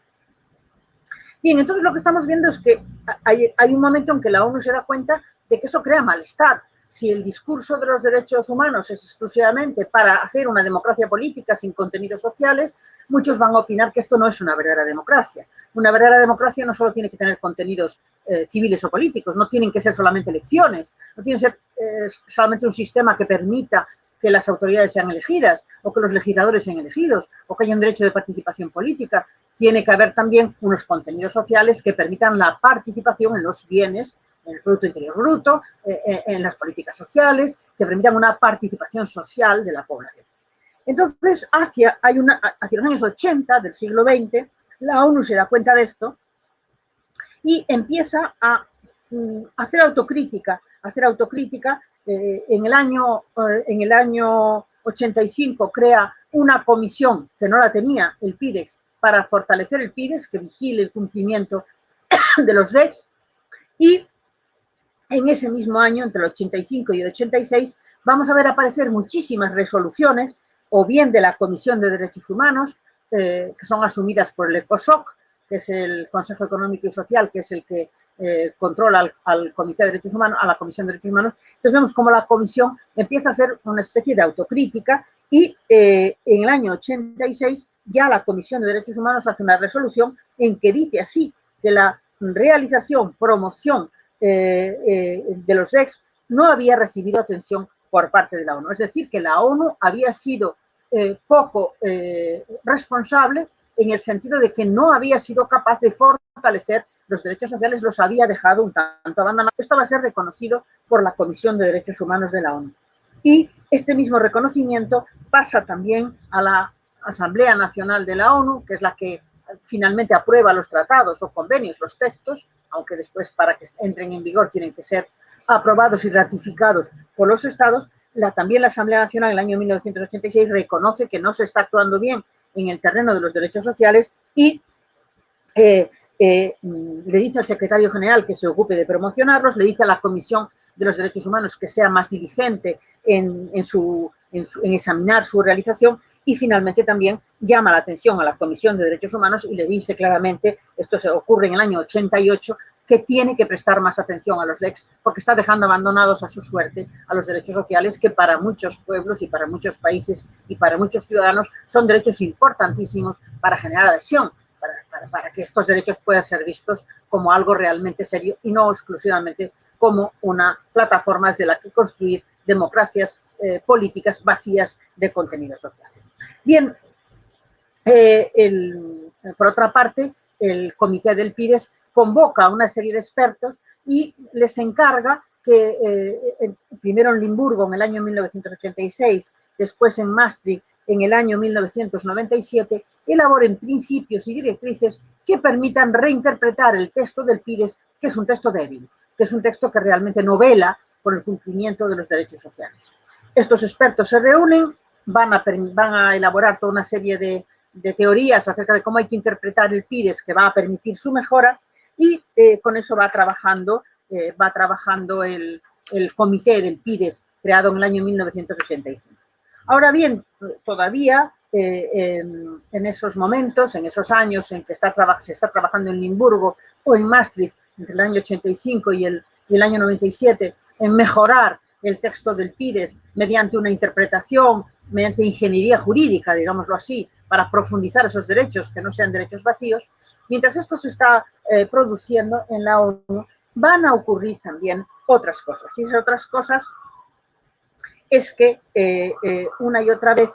[SPEAKER 2] Bien, entonces lo que estamos viendo es que hay un momento en que la ONU se da cuenta de que eso crea malestar. Si el discurso de los derechos humanos es exclusivamente para hacer una democracia política sin contenidos sociales, muchos van a opinar que esto no es una verdadera democracia. Una verdadera democracia no solo tiene que tener contenidos civiles o políticos, no tienen que ser solamente elecciones, no tiene que ser solamente un sistema que permita que las autoridades sean elegidas o que los legisladores sean elegidos o que haya un derecho de participación política. Tiene que haber también unos contenidos sociales que permitan la participación en los bienes, en el Producto Interior Bruto, en las políticas sociales, que permitan una participación social de la población. Entonces, hacia los años 80 del siglo XX, la ONU se da cuenta de esto y empieza a hacer autocrítica. En el año 85 crea una comisión que no la tenía el PIDEX para fortalecer el PIDEX, que vigile el cumplimiento de los DECs, y en ese mismo año, entre el 85 y el 86, vamos a ver aparecer muchísimas resoluciones, o bien de la Comisión de Derechos Humanos, que son asumidas por el ECOSOC, que es el Consejo Económico y Social, que es el que controla al Comité de Derechos Humanos, a la Comisión de Derechos Humanos. Entonces vemos cómo la Comisión empieza a hacer una especie de autocrítica y en el año 86 ya la Comisión de Derechos Humanos hace una resolución en que dice así que la realización, promoción de los DECs no había recibido atención por parte de la ONU. Es decir, que la ONU había sido poco responsable en el sentido de que no había sido capaz de fortalecer los derechos sociales, los había dejado un tanto abandonados. Esto va a ser reconocido por la Comisión de Derechos Humanos de la ONU. Y este mismo reconocimiento pasa también a la Asamblea Nacional de la ONU, que es la que finalmente aprueba los tratados o convenios, los textos, aunque después para que entren en vigor tienen que ser aprobados y ratificados por los estados. También la Asamblea Nacional en el año 1986 reconoce que no se está actuando bien en el terreno de los derechos sociales y le dice al secretario general que se ocupe de promocionarlos, le dice a la Comisión de los Derechos Humanos que sea más diligente en examinar su realización y finalmente también llama la atención a la Comisión de Derechos Humanos y le dice claramente, esto se ocurre en el año 88, que tiene que prestar más atención a los DECs porque está dejando abandonados a su suerte a los derechos sociales que para muchos pueblos y para muchos países y para muchos ciudadanos son derechos importantísimos para generar adhesión, para que estos derechos puedan ser vistos como algo realmente serio y no exclusivamente como una plataforma desde la que construir democracias políticas vacías de contenido social. Bien, por otra parte, el comité del PIDES convoca a una serie de expertos y les encarga que primero en Limburgo en el año 1986, después en Maastricht en el año 1997, elaboren principios y directrices que permitan reinterpretar el texto del PIDES, que es un texto débil, que es un texto que realmente no vela por el cumplimiento de los derechos sociales. Estos expertos se reúnen, van a elaborar toda una serie de teorías acerca de cómo hay que interpretar el PIDES que va a permitir su mejora y con eso va trabajando el comité del PIDES creado en el año 1985. Ahora bien, todavía en esos momentos, en esos años en que se está trabajando en Limburgo o en Maastricht, entre el año 85 y el año 97 en mejorar el texto del PIDES mediante una interpretación, mediante ingeniería jurídica, digámoslo así, para profundizar esos derechos, que no sean derechos vacíos. Mientras esto se está produciendo en la ONU, van a ocurrir también otras cosas. Y esas otras cosas es que una y otra vez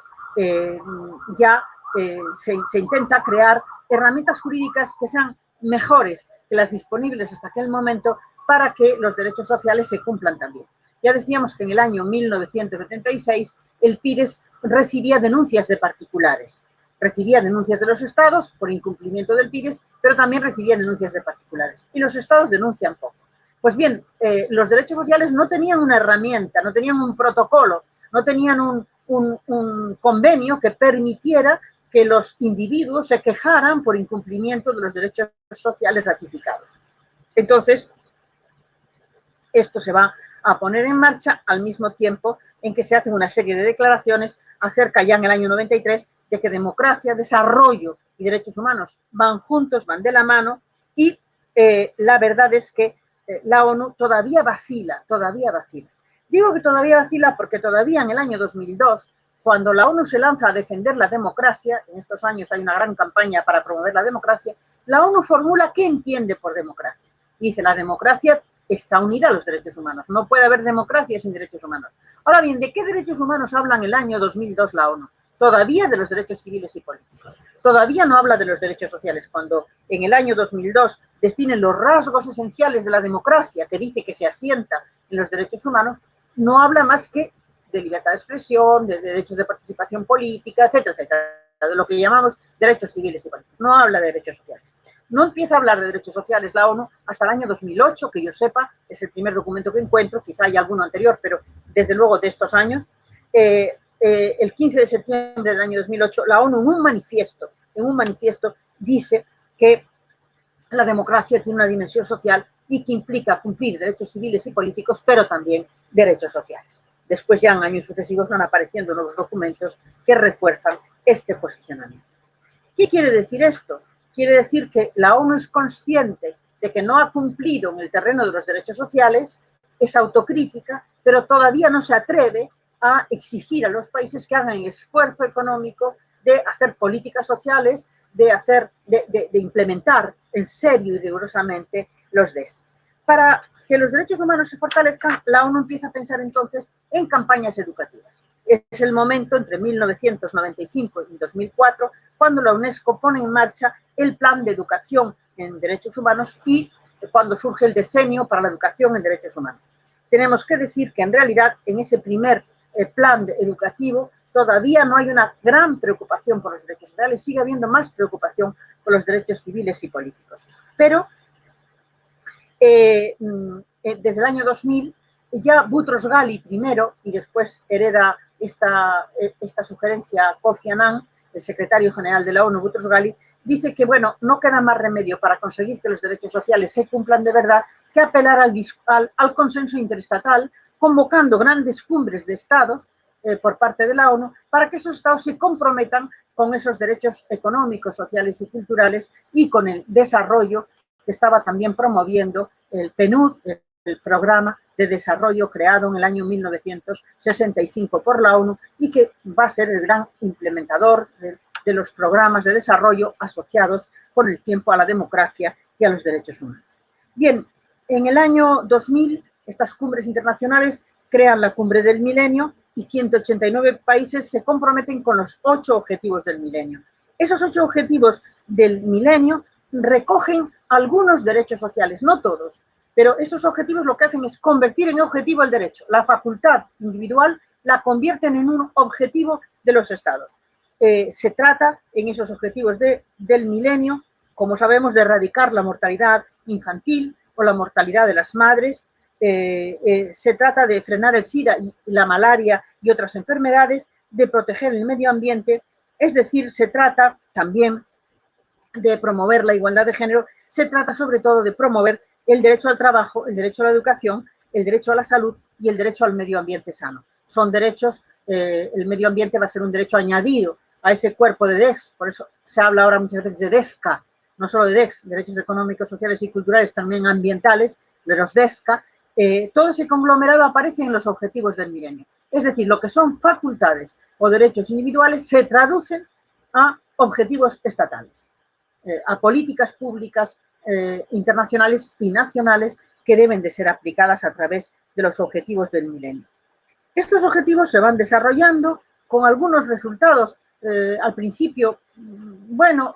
[SPEAKER 2] se intenta crear herramientas jurídicas que sean mejores que las disponibles hasta aquel momento para que los derechos sociales se cumplan también. Ya decíamos que en el año 1976 el PIDES recibía denuncias de particulares. Recibía denuncias de los estados por incumplimiento del PIDES, pero también recibía denuncias de particulares. Y los estados denuncian poco. Pues bien, los derechos sociales no tenían una herramienta, no tenían un protocolo, no tenían un convenio que permitiera que los individuos se quejaran por incumplimiento de los derechos sociales ratificados. Entonces, esto se va a poner en marcha al mismo tiempo en que se hacen una serie de declaraciones acerca ya en el año 93 de que democracia, desarrollo y derechos humanos van juntos, van de la mano, y la verdad es que la ONU todavía vacila, todavía vacila. Digo que todavía vacila porque todavía en el año 2002, cuando la ONU se lanza a defender la democracia, en estos años hay una gran campaña para promover la democracia, la ONU formula qué entiende por democracia. Dice, la democracia está unida a los derechos humanos. No puede haber democracia sin derechos humanos. Ahora bien, ¿de qué derechos humanos habla en el año 2002 la ONU? Todavía de los derechos civiles y políticos. Todavía no habla de los derechos sociales. Cuando en el año 2002 definen los rasgos esenciales de la democracia, que dice que se asienta en los derechos humanos, no habla más que de libertad de expresión, de derechos de participación política, etcétera, etcétera, de lo que llamamos derechos civiles y políticos. No habla de derechos sociales. No empieza a hablar de derechos sociales la ONU hasta el año 2008, que yo sepa, es el primer documento que encuentro, quizá haya alguno anterior, pero desde luego de estos años. El 15 de septiembre del año 2008, la ONU en un manifiesto dice que la democracia tiene una dimensión social y que implica cumplir derechos civiles y políticos, pero también derechos sociales. Después ya en años sucesivos van apareciendo nuevos documentos que refuerzan este posicionamiento. ¿Qué quiere decir esto? Quiere decir que la ONU es consciente de que no ha cumplido en el terreno de los derechos sociales, es autocrítica, pero todavía no se atreve a exigir a los países que hagan el esfuerzo económico de hacer políticas sociales, de implementar en serio y rigurosamente los DES. Para que los derechos humanos se fortalezcan, la ONU empieza a pensar entonces en campañas educativas. Es el momento entre 1995 y 2004 cuando la UNESCO pone en marcha el Plan de Educación en Derechos Humanos y cuando surge el Decenio para la Educación en Derechos Humanos. Tenemos que decir que en realidad en ese primer plan educativo todavía no hay una gran preocupación por los derechos sociales, sigue habiendo más preocupación por los derechos civiles y políticos. Pero desde el año 2000 ya Boutros Ghali primero, y después hereda esta sugerencia Kofi Annan, el secretario general de la ONU, Boutros Ghali, dice que, bueno, no queda más remedio para conseguir que los derechos sociales se cumplan de verdad que apelar al consenso interestatal, convocando grandes cumbres de estados por parte de la ONU para que esos estados se comprometan con esos derechos económicos, sociales y culturales y con el desarrollo que estaba también promoviendo el PNUD, el Programa de Desarrollo creado en el año 1965 por la ONU y que va a ser el gran implementador de los programas de desarrollo asociados con el tiempo a la democracia y a los derechos humanos. Bien, en el año 2000 estas cumbres internacionales crean la Cumbre del Milenio y 189 países se comprometen con los 8 objetivos del milenio. Esos 8 objetivos del milenio recogen algunos derechos sociales, no todos, pero esos objetivos lo que hacen es convertir en objetivo el derecho. La facultad individual la convierten en un objetivo de los estados. Se trata en esos objetivos del milenio, como sabemos, de erradicar la mortalidad infantil o la mortalidad de las madres. Se trata de frenar el SIDA y la malaria y otras enfermedades, de proteger el medio ambiente, es decir, se trata también de promover la igualdad de género, se trata sobre todo de promover el derecho al trabajo, el derecho a la educación, el derecho a la salud y el derecho al medio ambiente sano. Son derechos, el medio ambiente va a ser un derecho añadido a ese cuerpo de DES, por eso se habla ahora muchas veces de DESCA, no solo de DECS, derechos económicos, sociales y culturales, también ambientales, de los DESCA, todo ese conglomerado aparece en los objetivos del milenio. Es decir, lo que son facultades o derechos individuales se traducen a objetivos estatales, a políticas públicas internacionales y nacionales que deben de ser aplicadas a través de los objetivos del milenio. Estos objetivos se van desarrollando con algunos resultados al principio, bueno,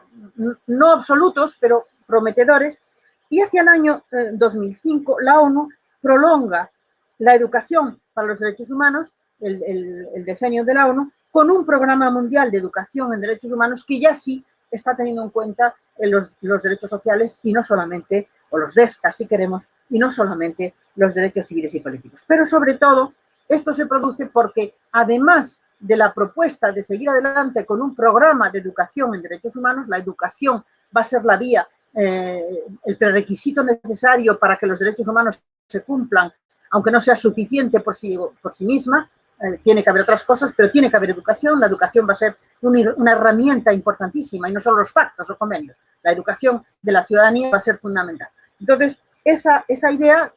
[SPEAKER 2] no absolutos, pero prometedores, y hacia el año 2005 la ONU prolonga la educación para los derechos humanos, el decenio de la ONU, con un programa mundial de educación en derechos humanos que ya sí está teniendo en cuenta los derechos sociales y no solamente, o los DESCA si queremos, y no solamente los derechos civiles y políticos. Pero sobre todo, esto se produce porque además de la propuesta de seguir adelante con un programa de educación en derechos humanos, la educación va a ser la vía, el prerequisito necesario para que los derechos humanos se cumplan, aunque no sea suficiente por sí misma, tiene que haber otras cosas, pero tiene que haber educación. La educación va a ser una herramienta importantísima, y no solo los pactos o convenios. La educación de la ciudadanía va a ser fundamental. Entonces, esa idea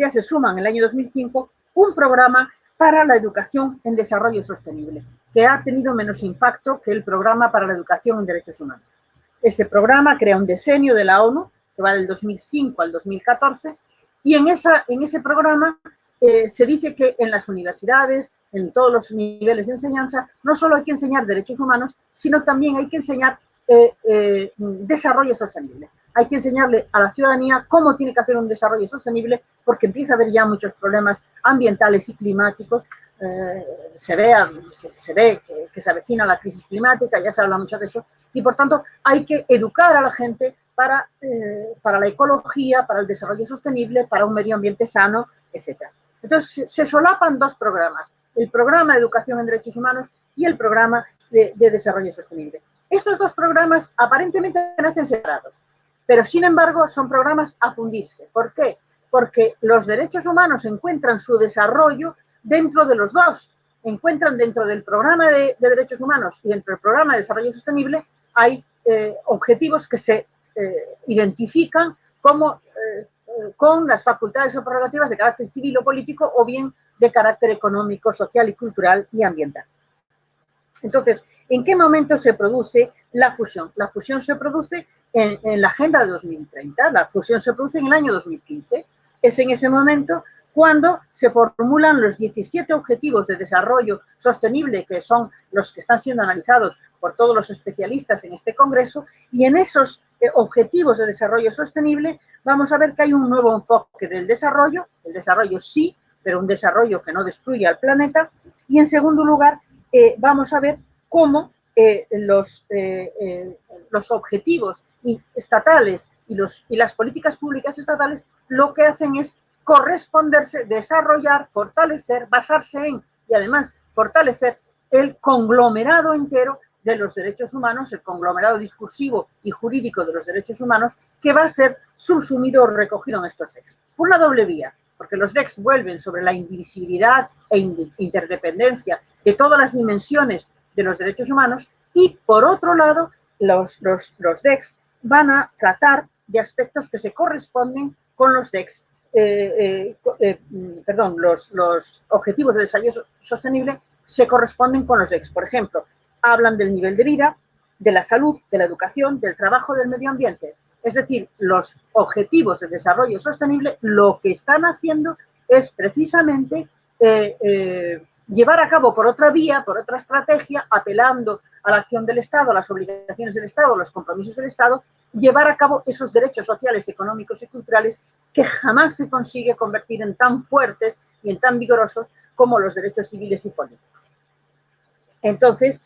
[SPEAKER 2] se suma en el año 2005 un programa para la educación en desarrollo sostenible, que ha tenido menos impacto que el programa para la educación en derechos humanos. Ese programa crea un decenio de la ONU, que va del 2005 al 2014, y en ese programa se dice que en las universidades, en todos los niveles de enseñanza, no solo hay que enseñar derechos humanos, sino también hay que enseñar desarrollo sostenible. Hay que enseñarle a la ciudadanía cómo tiene que hacer un desarrollo sostenible, porque empieza a haber ya muchos problemas ambientales y climáticos. Se ve que se avecina la crisis climática, ya se habla mucho de eso, y por tanto hay que educar a la gente para la ecología, para el desarrollo sostenible, para un medio ambiente sano, etc. Entonces se solapan dos programas, el programa de educación en derechos humanos y el programa de desarrollo sostenible. Estos dos programas aparentemente nacen separados, pero sin embargo son programas a fundirse. ¿Por qué? Porque los derechos humanos encuentran su desarrollo dentro de los dos. Encuentran dentro del programa de derechos humanos y dentro del programa de desarrollo sostenible hay objetivos que se identifican como con las facultades o prerrogativas de carácter civil o político, o bien de carácter económico, social y cultural y ambiental. Entonces, ¿en qué momento se produce la fusión? La fusión se produce en la Agenda de 2030, la fusión se produce en el año 2015. Es en ese momento cuando se formulan los 17 objetivos de desarrollo sostenible, que son los que están siendo analizados por todos los especialistas en este congreso, y en esos objetivos de desarrollo sostenible vamos a ver que hay un nuevo enfoque del desarrollo, el desarrollo sí, pero un desarrollo que no destruya al planeta, y en segundo lugar vamos a ver cómo los objetivos estatales y las políticas públicas estatales lo que hacen es corresponderse, desarrollar, fortalecer, basarse en y además fortalecer el conglomerado entero de los derechos humanos, el conglomerado discursivo y jurídico de los derechos humanos, que va a ser subsumido o recogido en estos DECS. Por una doble vía, porque los DECS vuelven sobre la indivisibilidad e interdependencia de todas las dimensiones de los derechos humanos, y por otro lado, los DECS van a tratar de aspectos que se corresponden con los DECS, los objetivos de desarrollo sostenible se corresponden con los DECS. Por ejemplo, hablan del nivel de vida, de la salud, de la educación, del trabajo, del medio ambiente. Es decir, los objetivos de desarrollo sostenible lo que están haciendo es precisamente llevar a cabo por otra vía, por otra estrategia, apelando a la acción del Estado, a las obligaciones del Estado, a los compromisos del Estado, llevar a cabo esos derechos sociales, económicos y culturales que jamás se consigue convertir en tan fuertes y en tan vigorosos como los derechos civiles y políticos. Entonces,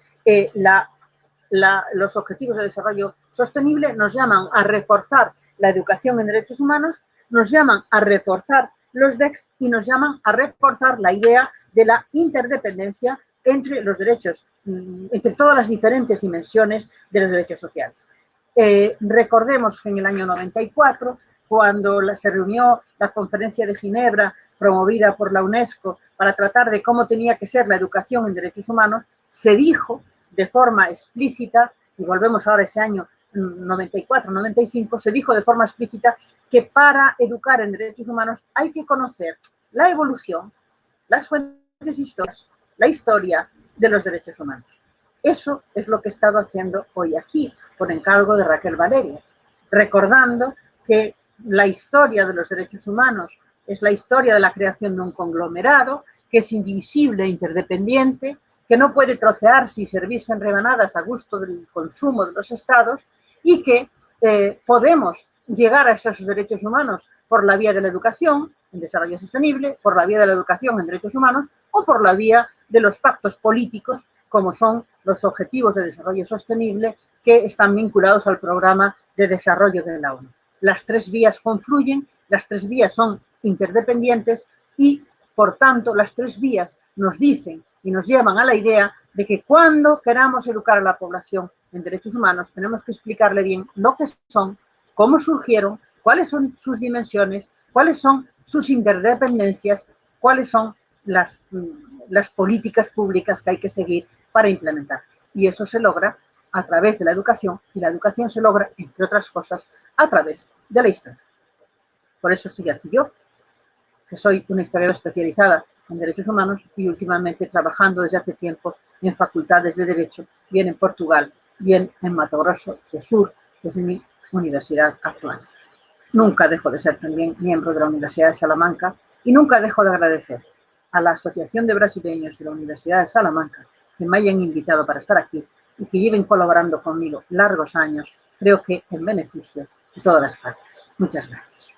[SPEAKER 2] los objetivos de desarrollo sostenible nos llaman a reforzar la educación en derechos humanos, nos llaman a reforzar los DECS y nos llaman a reforzar la idea de la interdependencia entre los derechos, entre todas las diferentes dimensiones de los derechos sociales. Recordemos que en el año 94, cuando se reunió la Conferencia de Ginebra, promovida por la UNESCO, para tratar de cómo tenía que ser la educación en derechos humanos, se dijo de forma explícita, y volvemos ahora ese año 94, 95, se dijo de forma explícita que para educar en derechos humanos hay que conocer la evolución, las fuentes históricas, la historia de los derechos humanos. Eso es lo que he estado haciendo hoy aquí, por encargo de Raquel Valeria, recordando que la historia de los derechos humanos es la historia de la creación de un conglomerado que es indivisible e interdependiente, que no puede trocearse y servirse en rebanadas a gusto del consumo de los estados y que podemos llegar a esos derechos humanos por la vía de la educación en desarrollo sostenible, por la vía de la educación en derechos humanos o por la vía de los pactos políticos como son los Objetivos de Desarrollo Sostenible que están vinculados al Programa de Desarrollo de la ONU. Las tres vías confluyen, las tres vías son interdependientes y, por tanto, las tres vías nos dicen y nos llevan a la idea de que cuando queramos educar a la población en derechos humanos tenemos que explicarle bien lo que son, cómo surgieron, cuáles son sus dimensiones, cuáles son sus interdependencias, cuáles son las políticas públicas que hay que seguir para implementar. Y eso se logra a través de la educación, y la educación se logra, entre otras cosas, a través de la historia. Por eso estoy aquí yo, que soy una historiadora especializada en derechos humanos y últimamente trabajando desde hace tiempo en facultades de Derecho, bien en Portugal, bien en Mato Grosso do Sur, que es mi universidad actual. Nunca dejo de ser también miembro de la Universidad de Salamanca y nunca dejo de agradecer a la Asociación de Brasileños de la Universidad de Salamanca que me hayan invitado para estar aquí y que lleven colaborando conmigo largos años, creo que en beneficio de todas las partes. Muchas gracias.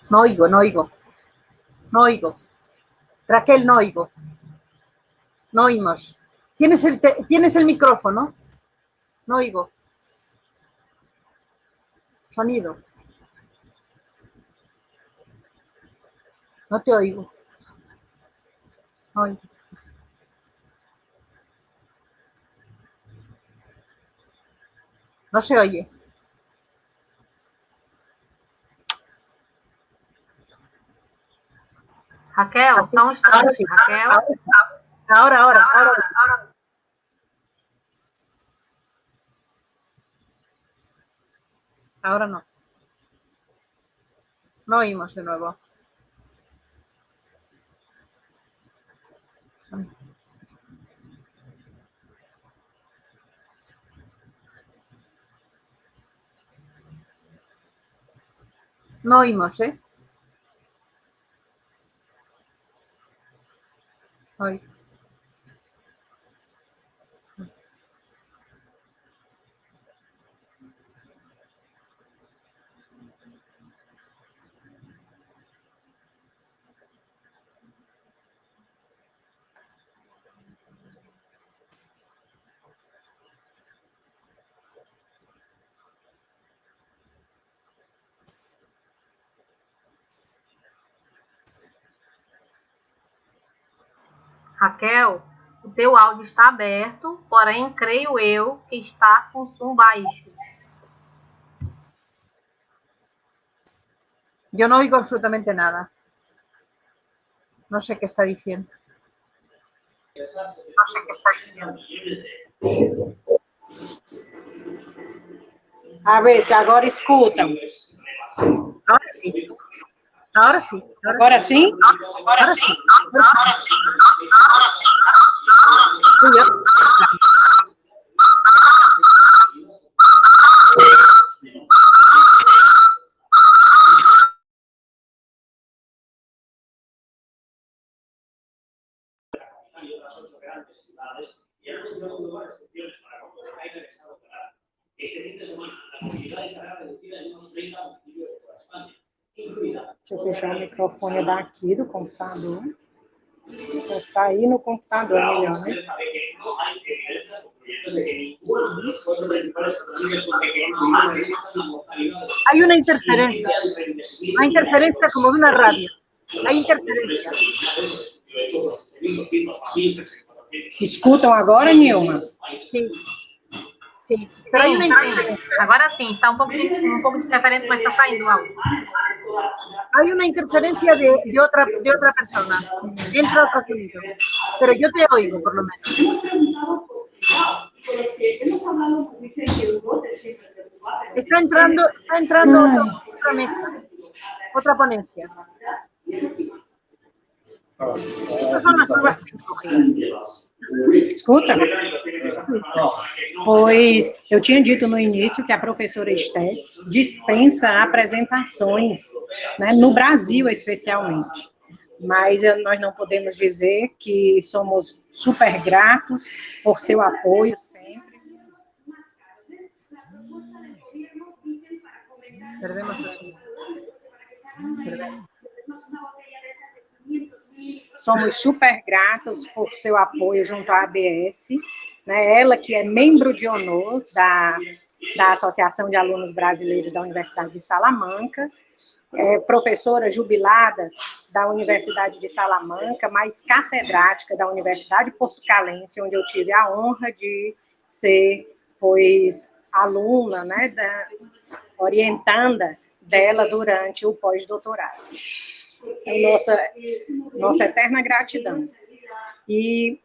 [SPEAKER 2] No oigo, no oigo. No oigo. Raquel, no oigo. No oímos. ¿Tienes el micrófono? No oigo. Sonido. No te oigo. No oigo. No se oye.
[SPEAKER 1] Raquel, só um instante. Sí. Raquel.
[SPEAKER 2] Ahora. Ahora no. No oímos de nuevo. No oímos, ¿eh? Hoy.
[SPEAKER 1] Raquel, o teu áudio está aberto, porém, creio eu que está com som baixo.
[SPEAKER 2] Yo no oigo absolutamente nada. No sé qué está diciendo.
[SPEAKER 3] A ver se agora escutam.
[SPEAKER 2] Ahora sí. Ahora sí.
[SPEAKER 3] Agora sim?
[SPEAKER 2] Ahora sí.
[SPEAKER 4] y otras 8 grandes ciudades y han anunciado nuevas restricciones para controlar el estado federal. Este fin de semana, la movilidad estará reducida en unos 30 municipios de toda España, incluida...
[SPEAKER 3] Deixa eu fechar o microfone daqui do computador. Vou sair no computador melhor, né?
[SPEAKER 2] Hay una interferencia como de una radio. Hay interferencia.
[SPEAKER 3] Escutam agora, Nilma?
[SPEAKER 2] Sí, sí. Pero hay una interferencia.
[SPEAKER 1] Agora sim, está um pouco de interferência, mas está saindo o áudio.
[SPEAKER 2] Hay una interferencia de otra persona. Entra otro sonido. Pero yo te oigo, por lo menos. Está entrando otra mesa, otra ponencia. Estas son las nuevas tecnologías.
[SPEAKER 3] Escuta? Pois eu tinha dito no início que a professora Esther dispensa apresentações, né, no Brasil especialmente. Mas nós não podemos dizer que somos super gratos por seu apoio sempre.
[SPEAKER 2] Perdemos el sonido.
[SPEAKER 3] Somos super gratos por seu apoio junto à ABS, né? Ela que é membro de honor da Associação de Alunos Brasileiros da Universidade de Salamanca, é professora jubilada da Universidade de Salamanca, mas catedrática da Universidade Portucalense, onde eu tive a honra de ser, pois, aluna, né, orientanda dela durante o pós-doutorado. Nossa eterna gratidão. E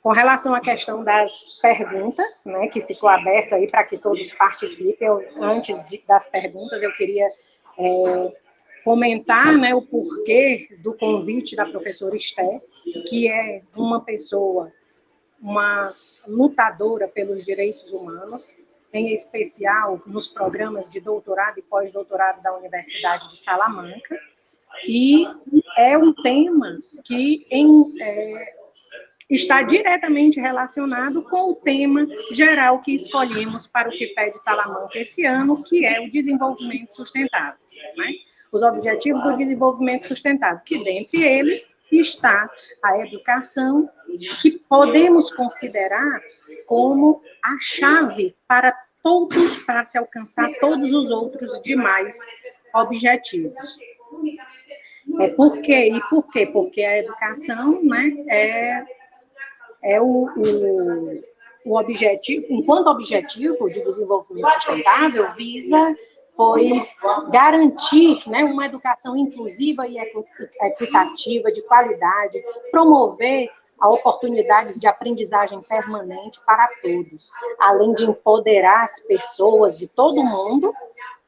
[SPEAKER 3] com relação à questão das perguntas, né, que ficou aberto aí para que todos participem, antes das perguntas, eu queria comentar, né, o porquê do convite da professora Esther, que é uma pessoa, uma lutadora pelos direitos humanos, em especial nos programas de doutorado e pós-doutorado da Universidade de Salamanca, e é um tema que está diretamente relacionado com o tema geral que escolhemos para o FIPED de Salamanca esse ano, que é o desenvolvimento sustentável, né? Os objetivos do desenvolvimento sustentável, que dentre eles está a educação, que podemos considerar como a chave para se alcançar todos os outros demais objetivos. Por quê? E por quê? Porque a educação, né, é o objetivo, enquanto objetivo de desenvolvimento sustentável, visa, pois, garantir, né, uma educação inclusiva e equitativa, de qualidade, promover a oportunidades de aprendizagem permanente para todos, além de empoderar as pessoas de todo mundo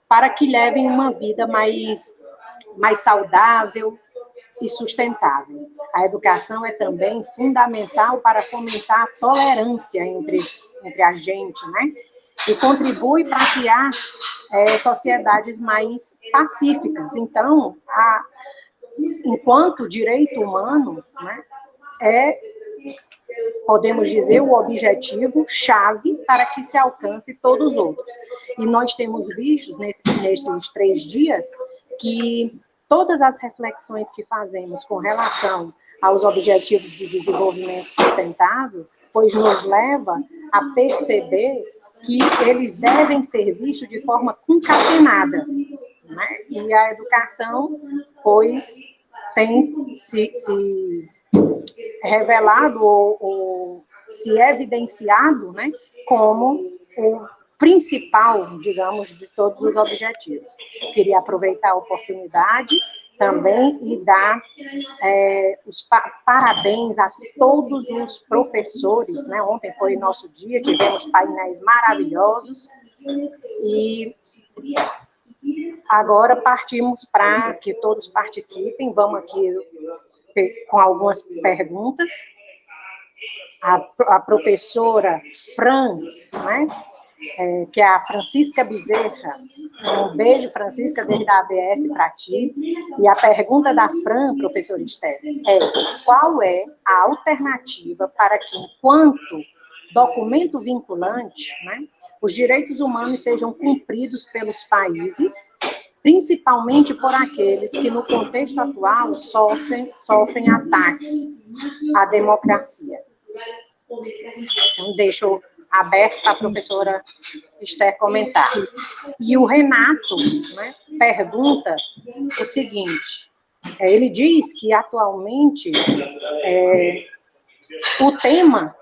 [SPEAKER 3] para que levem uma vida mais saudável e sustentável. A educação é também fundamental para fomentar a tolerância entre a gente, né? E contribui para criar sociedades mais pacíficas. Então, enquanto direito humano, né, podemos dizer, o objetivo-chave para que se alcance todos os outros. E nós temos visto nesses 3 dias que todas as reflexões que fazemos com relação aos objetivos de desenvolvimento sustentável, pois nos leva a perceber que eles devem ser vistos de forma concatenada, né? E a educação, pois, tem se revelado ou se evidenciado, né, como o principal, digamos, de todos os objetivos. Queria aproveitar a oportunidade também e dar os parabéns a todos os professores, né? Ontem foi nosso dia, tivemos painéis maravilhosos e agora partimos para que todos participem. Vamos aqui com algumas perguntas. A professora Fran, né, que é a Francisca Bezerra. Um beijo, Francisca, desde a ABS para ti. E a pergunta da Fran, professora Esther, qual é a alternativa para que, enquanto documento vinculante, né, os direitos humanos sejam cumpridos pelos países, principalmente por aqueles que, no contexto atual, sofrem ataques à democracia? Então, deixo aberto para a professora Esther comentar. E o Renato, né, pergunta o seguinte, ele diz que atualmente o tema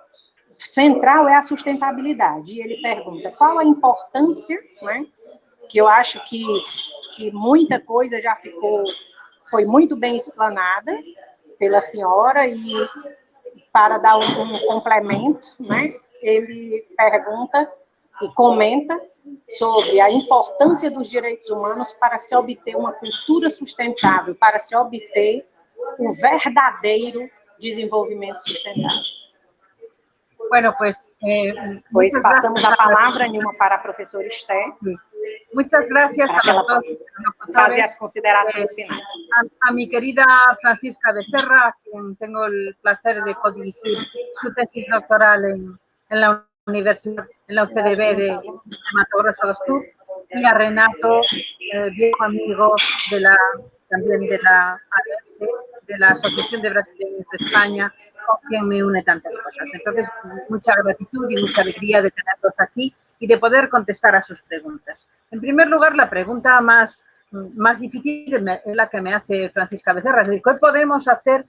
[SPEAKER 3] central é a sustentabilidade. E ele pergunta qual a importância, né, que eu acho que muita coisa já foi muito bem explanada pela senhora, e para dar um complemento, né, ele pergunta e comenta sobre a importância dos direitos humanos para se obter uma cultura sustentável, para se obter o verdadeiro desenvolvimento sustentável.
[SPEAKER 2] Bueno, pues,
[SPEAKER 3] Pues pasamos a palavra, Nilma, para a professora Esther.
[SPEAKER 2] Sí. Muchas gracias
[SPEAKER 3] para
[SPEAKER 2] a los dos
[SPEAKER 3] fazer as
[SPEAKER 2] locutores,
[SPEAKER 3] considerações finais.
[SPEAKER 2] a mi querida Francisca Becerra, a quien tengo el placer de codirigir su tesis doctoral en la universidad, en la UCDB de Mato Grosso do Sul, y a Renato, viejo amigo también de la ABS, de la Asociación de Brasileños de España, con quien me une tantas cosas. Entonces, mucha gratitud y mucha alegría de tenerlos aquí y de poder contestar a sus preguntas. En primer lugar, la pregunta más difícil es la que me hace Francisca Becerra, es decir, ¿qué podemos hacer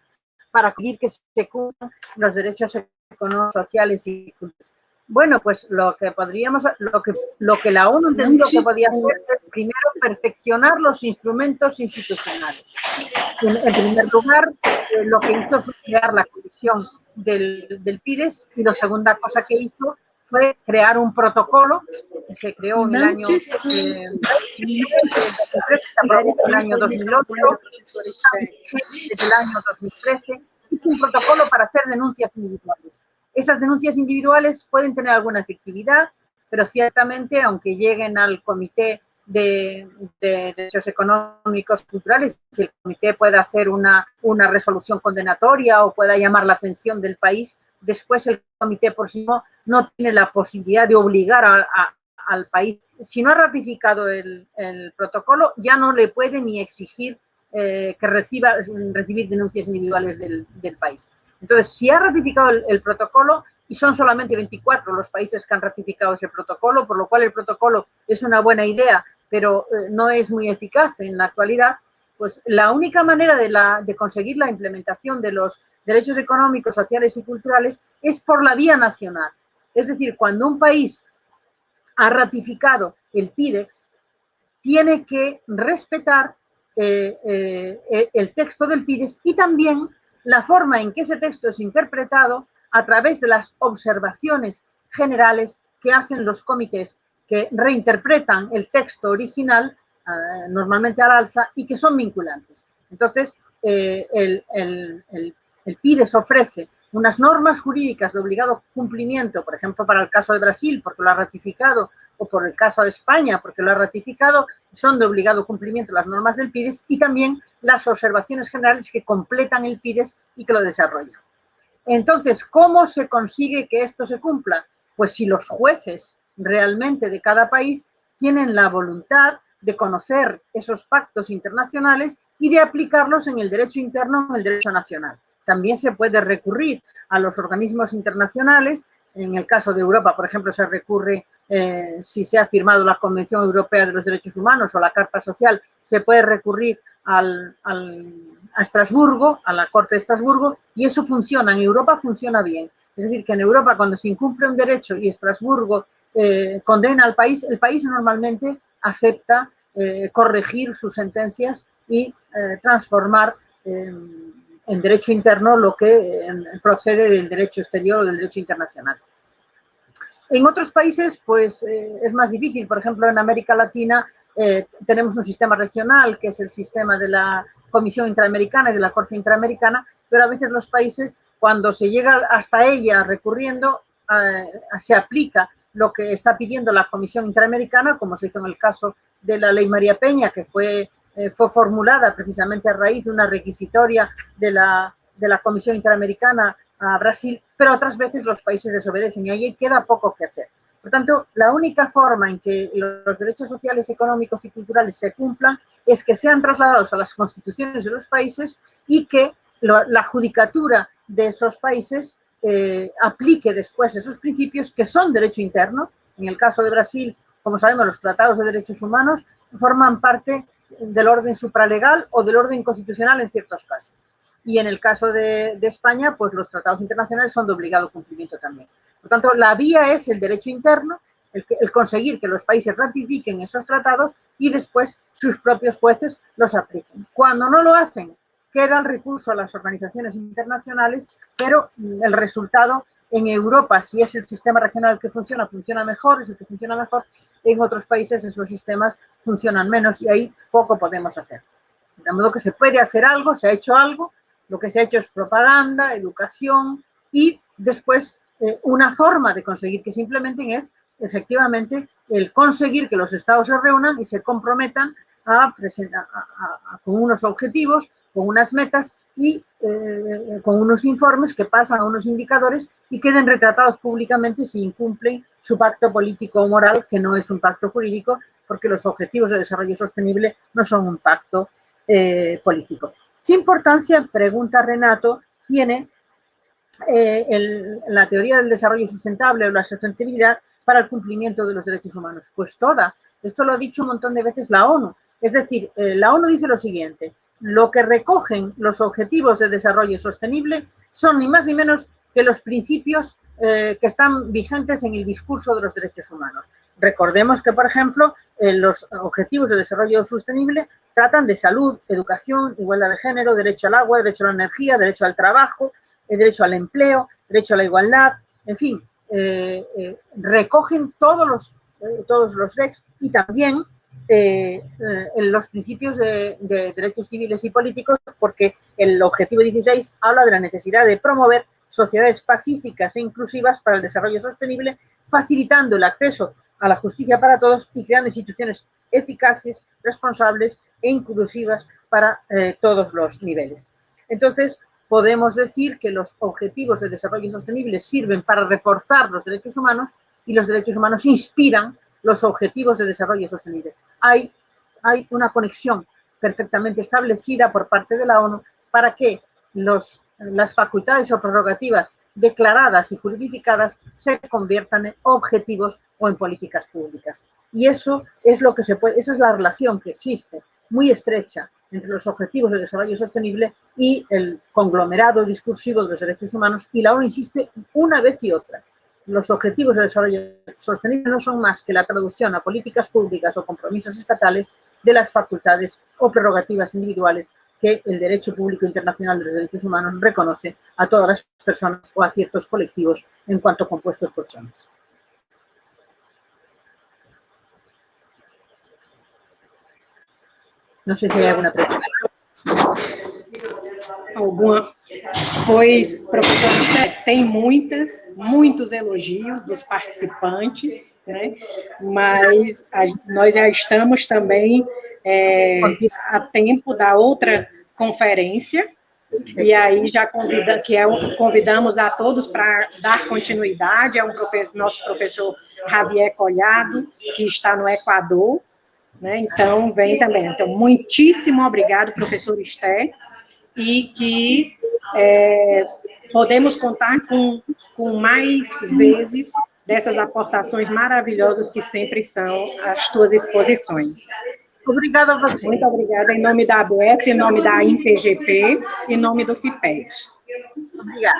[SPEAKER 2] para conseguir que se cumplan los derechos económicos, sociales y culturales? Bueno, pues lo que la ONU entendió que podía hacer es primero perfeccionar los instrumentos institucionales. En primer lugar, lo que hizo fue crear la comisión del PIDES, y la segunda cosa que hizo fue crear un protocolo que se creó en el año 2008, desde el año 2013, es un protocolo para hacer denuncias individuales. Esas denuncias individuales pueden tener alguna efectividad, pero ciertamente, aunque lleguen al Comité de Derechos Económicos y Culturales, si el comité puede hacer una resolución condenatoria o pueda llamar la atención del país, después el comité por sí mismo no tiene la posibilidad de obligar al país. Si no ha ratificado el protocolo, ya no le puede ni exigir que recibir denuncias individuales del país. Entonces, si ha ratificado el protocolo, y son solamente 24 los países que han ratificado ese protocolo, por lo cual el protocolo es una buena idea, pero no es muy eficaz en la actualidad, pues la única manera de conseguir la implementación de los derechos económicos, sociales y culturales es por la vía nacional. Es decir, cuando un país ha ratificado el PIDEX, tiene que respetar el texto del PIDEX y también la forma en que ese texto es interpretado a través de las observaciones generales que hacen los comités, que reinterpretan el texto original, normalmente al alza, y que son vinculantes. Entonces, el PIDES ofrece unas normas jurídicas de obligado cumplimiento, por ejemplo, para el caso de Brasil, porque lo ha ratificado, o por el caso de España, porque lo ha ratificado, son de obligado cumplimiento las normas del PIDES, y también las observaciones generales que completan el PIDES y que lo desarrollan. Entonces, ¿cómo se consigue que esto se cumpla? Pues si los jueces realmente de cada país tienen la voluntad de conocer esos pactos internacionales y de aplicarlos en el derecho interno, en el derecho nacional. También se puede recurrir a los organismos internacionales. En el caso de Europa, por ejemplo, se recurre, si se ha firmado la Convención Europea de los Derechos Humanos o la Carta Social, se puede recurrir a Estrasburgo, a la Corte de Estrasburgo, y eso funciona. En Europa funciona bien. Es decir, que en Europa, cuando se incumple un derecho y Estrasburgo condena al país, el país normalmente acepta corregir sus sentencias y transformar en derecho interno lo que procede del derecho exterior o del derecho internacional. En otros países, pues, es más difícil. Por ejemplo, en América Latina tenemos un sistema regional, que es el sistema de la Comisión Interamericana y de la Corte Interamericana, pero a veces los países, cuando se llega hasta ella recurriendo, se aplica lo que está pidiendo la Comisión Interamericana, como se hizo en el caso de la Ley María Peña, que fue formulada precisamente a raíz de una requisitoria de la Comisión Interamericana a Brasil, pero otras veces los países desobedecen y ahí queda poco que hacer. Por tanto, la única forma en que los derechos sociales, económicos y culturales se cumplan es que sean trasladados a las constituciones de los países y que la judicatura de esos países aplique después esos principios que son derecho interno. En el caso de Brasil, como sabemos, los tratados de derechos humanos forman parte del orden supralegal o del orden constitucional en ciertos casos. Y en el caso de España, pues los tratados internacionales son de obligado cumplimiento también. Por tanto, la vía es el derecho interno, el conseguir que los países ratifiquen esos tratados y después sus propios jueces los apliquen. Cuando no lo hacen, queda el recurso a las organizaciones internacionales, pero el resultado en Europa, si es el sistema regional que funciona, funciona mejor, es el que funciona mejor. En otros países esos sistemas funcionan menos y ahí poco podemos hacer. De modo que se puede hacer algo, se ha hecho algo, lo que se ha hecho es propaganda, educación y después una forma de conseguir que se implementen es efectivamente el conseguir que los estados se reúnan y se comprometan con unos objetivos, con unas metas y con unos informes que pasan a unos indicadores y queden retratados públicamente si incumplen su pacto político o moral, que no es un pacto jurídico, porque los objetivos de desarrollo sostenible no son un pacto político. ¿Qué importancia, pregunta Renato, tiene la teoría del desarrollo sustentable o la sostenibilidad para el cumplimiento de los derechos humanos? Pues toda. Esto lo ha dicho un montón de veces la ONU. Es decir, la ONU dice lo siguiente: lo que recogen los objetivos de desarrollo sostenible son ni más ni menos que los principios que están vigentes en el discurso de los derechos humanos. Recordemos que, por ejemplo, los objetivos de desarrollo sostenible tratan de salud, educación, igualdad de género, derecho al agua, derecho a la energía, derecho al trabajo, derecho al empleo, derecho a la igualdad, en fin, recogen todos los DECs y también los principios de derechos civiles y políticos, porque el objetivo 16 habla de la necesidad de promover sociedades pacíficas e inclusivas para el desarrollo sostenible, facilitando el acceso a la justicia para todos y creando instituciones eficaces, responsables e inclusivas para todos los niveles. Entonces, podemos decir que los objetivos de desarrollo sostenible sirven para reforzar los derechos humanos y los derechos humanos inspiran los objetivos de desarrollo sostenible. Hay una conexión perfectamente establecida por parte de la ONU para que las facultades o prerrogativas declaradas y juridificadas se conviertan en objetivos o en políticas públicas. Y eso es lo que esa es la relación que existe, muy estrecha, entre los objetivos de desarrollo sostenible y el conglomerado discursivo de los derechos humanos, y la ONU insiste una vez y otra. Los objetivos de desarrollo sostenible no son más que la traducción a políticas públicas o compromisos estatales de las facultades o prerrogativas individuales que el derecho público internacional de los derechos humanos reconoce a todas las personas o a ciertos colectivos en cuanto compuestos por personas. No sé si hay alguna pregunta.
[SPEAKER 3] Alguma? Pois, professor Esther, tem muitos elogios dos participantes, né? Mas nós já estamos também a tempo da outra conferência, e aí já convidamos a todos para dar continuidade. É nosso professor Javier Collado, que está no Equador, né? Então, vem também. Então, muitíssimo obrigado, professor Esther, e que podemos contar com mais vezes dessas aportações maravilhosas que sempre são as tuas exposições.
[SPEAKER 2] Obrigada a você.
[SPEAKER 3] Muito obrigada em nome da ABS, em nome da INPGP, em nome do FIPED.
[SPEAKER 2] Obrigada.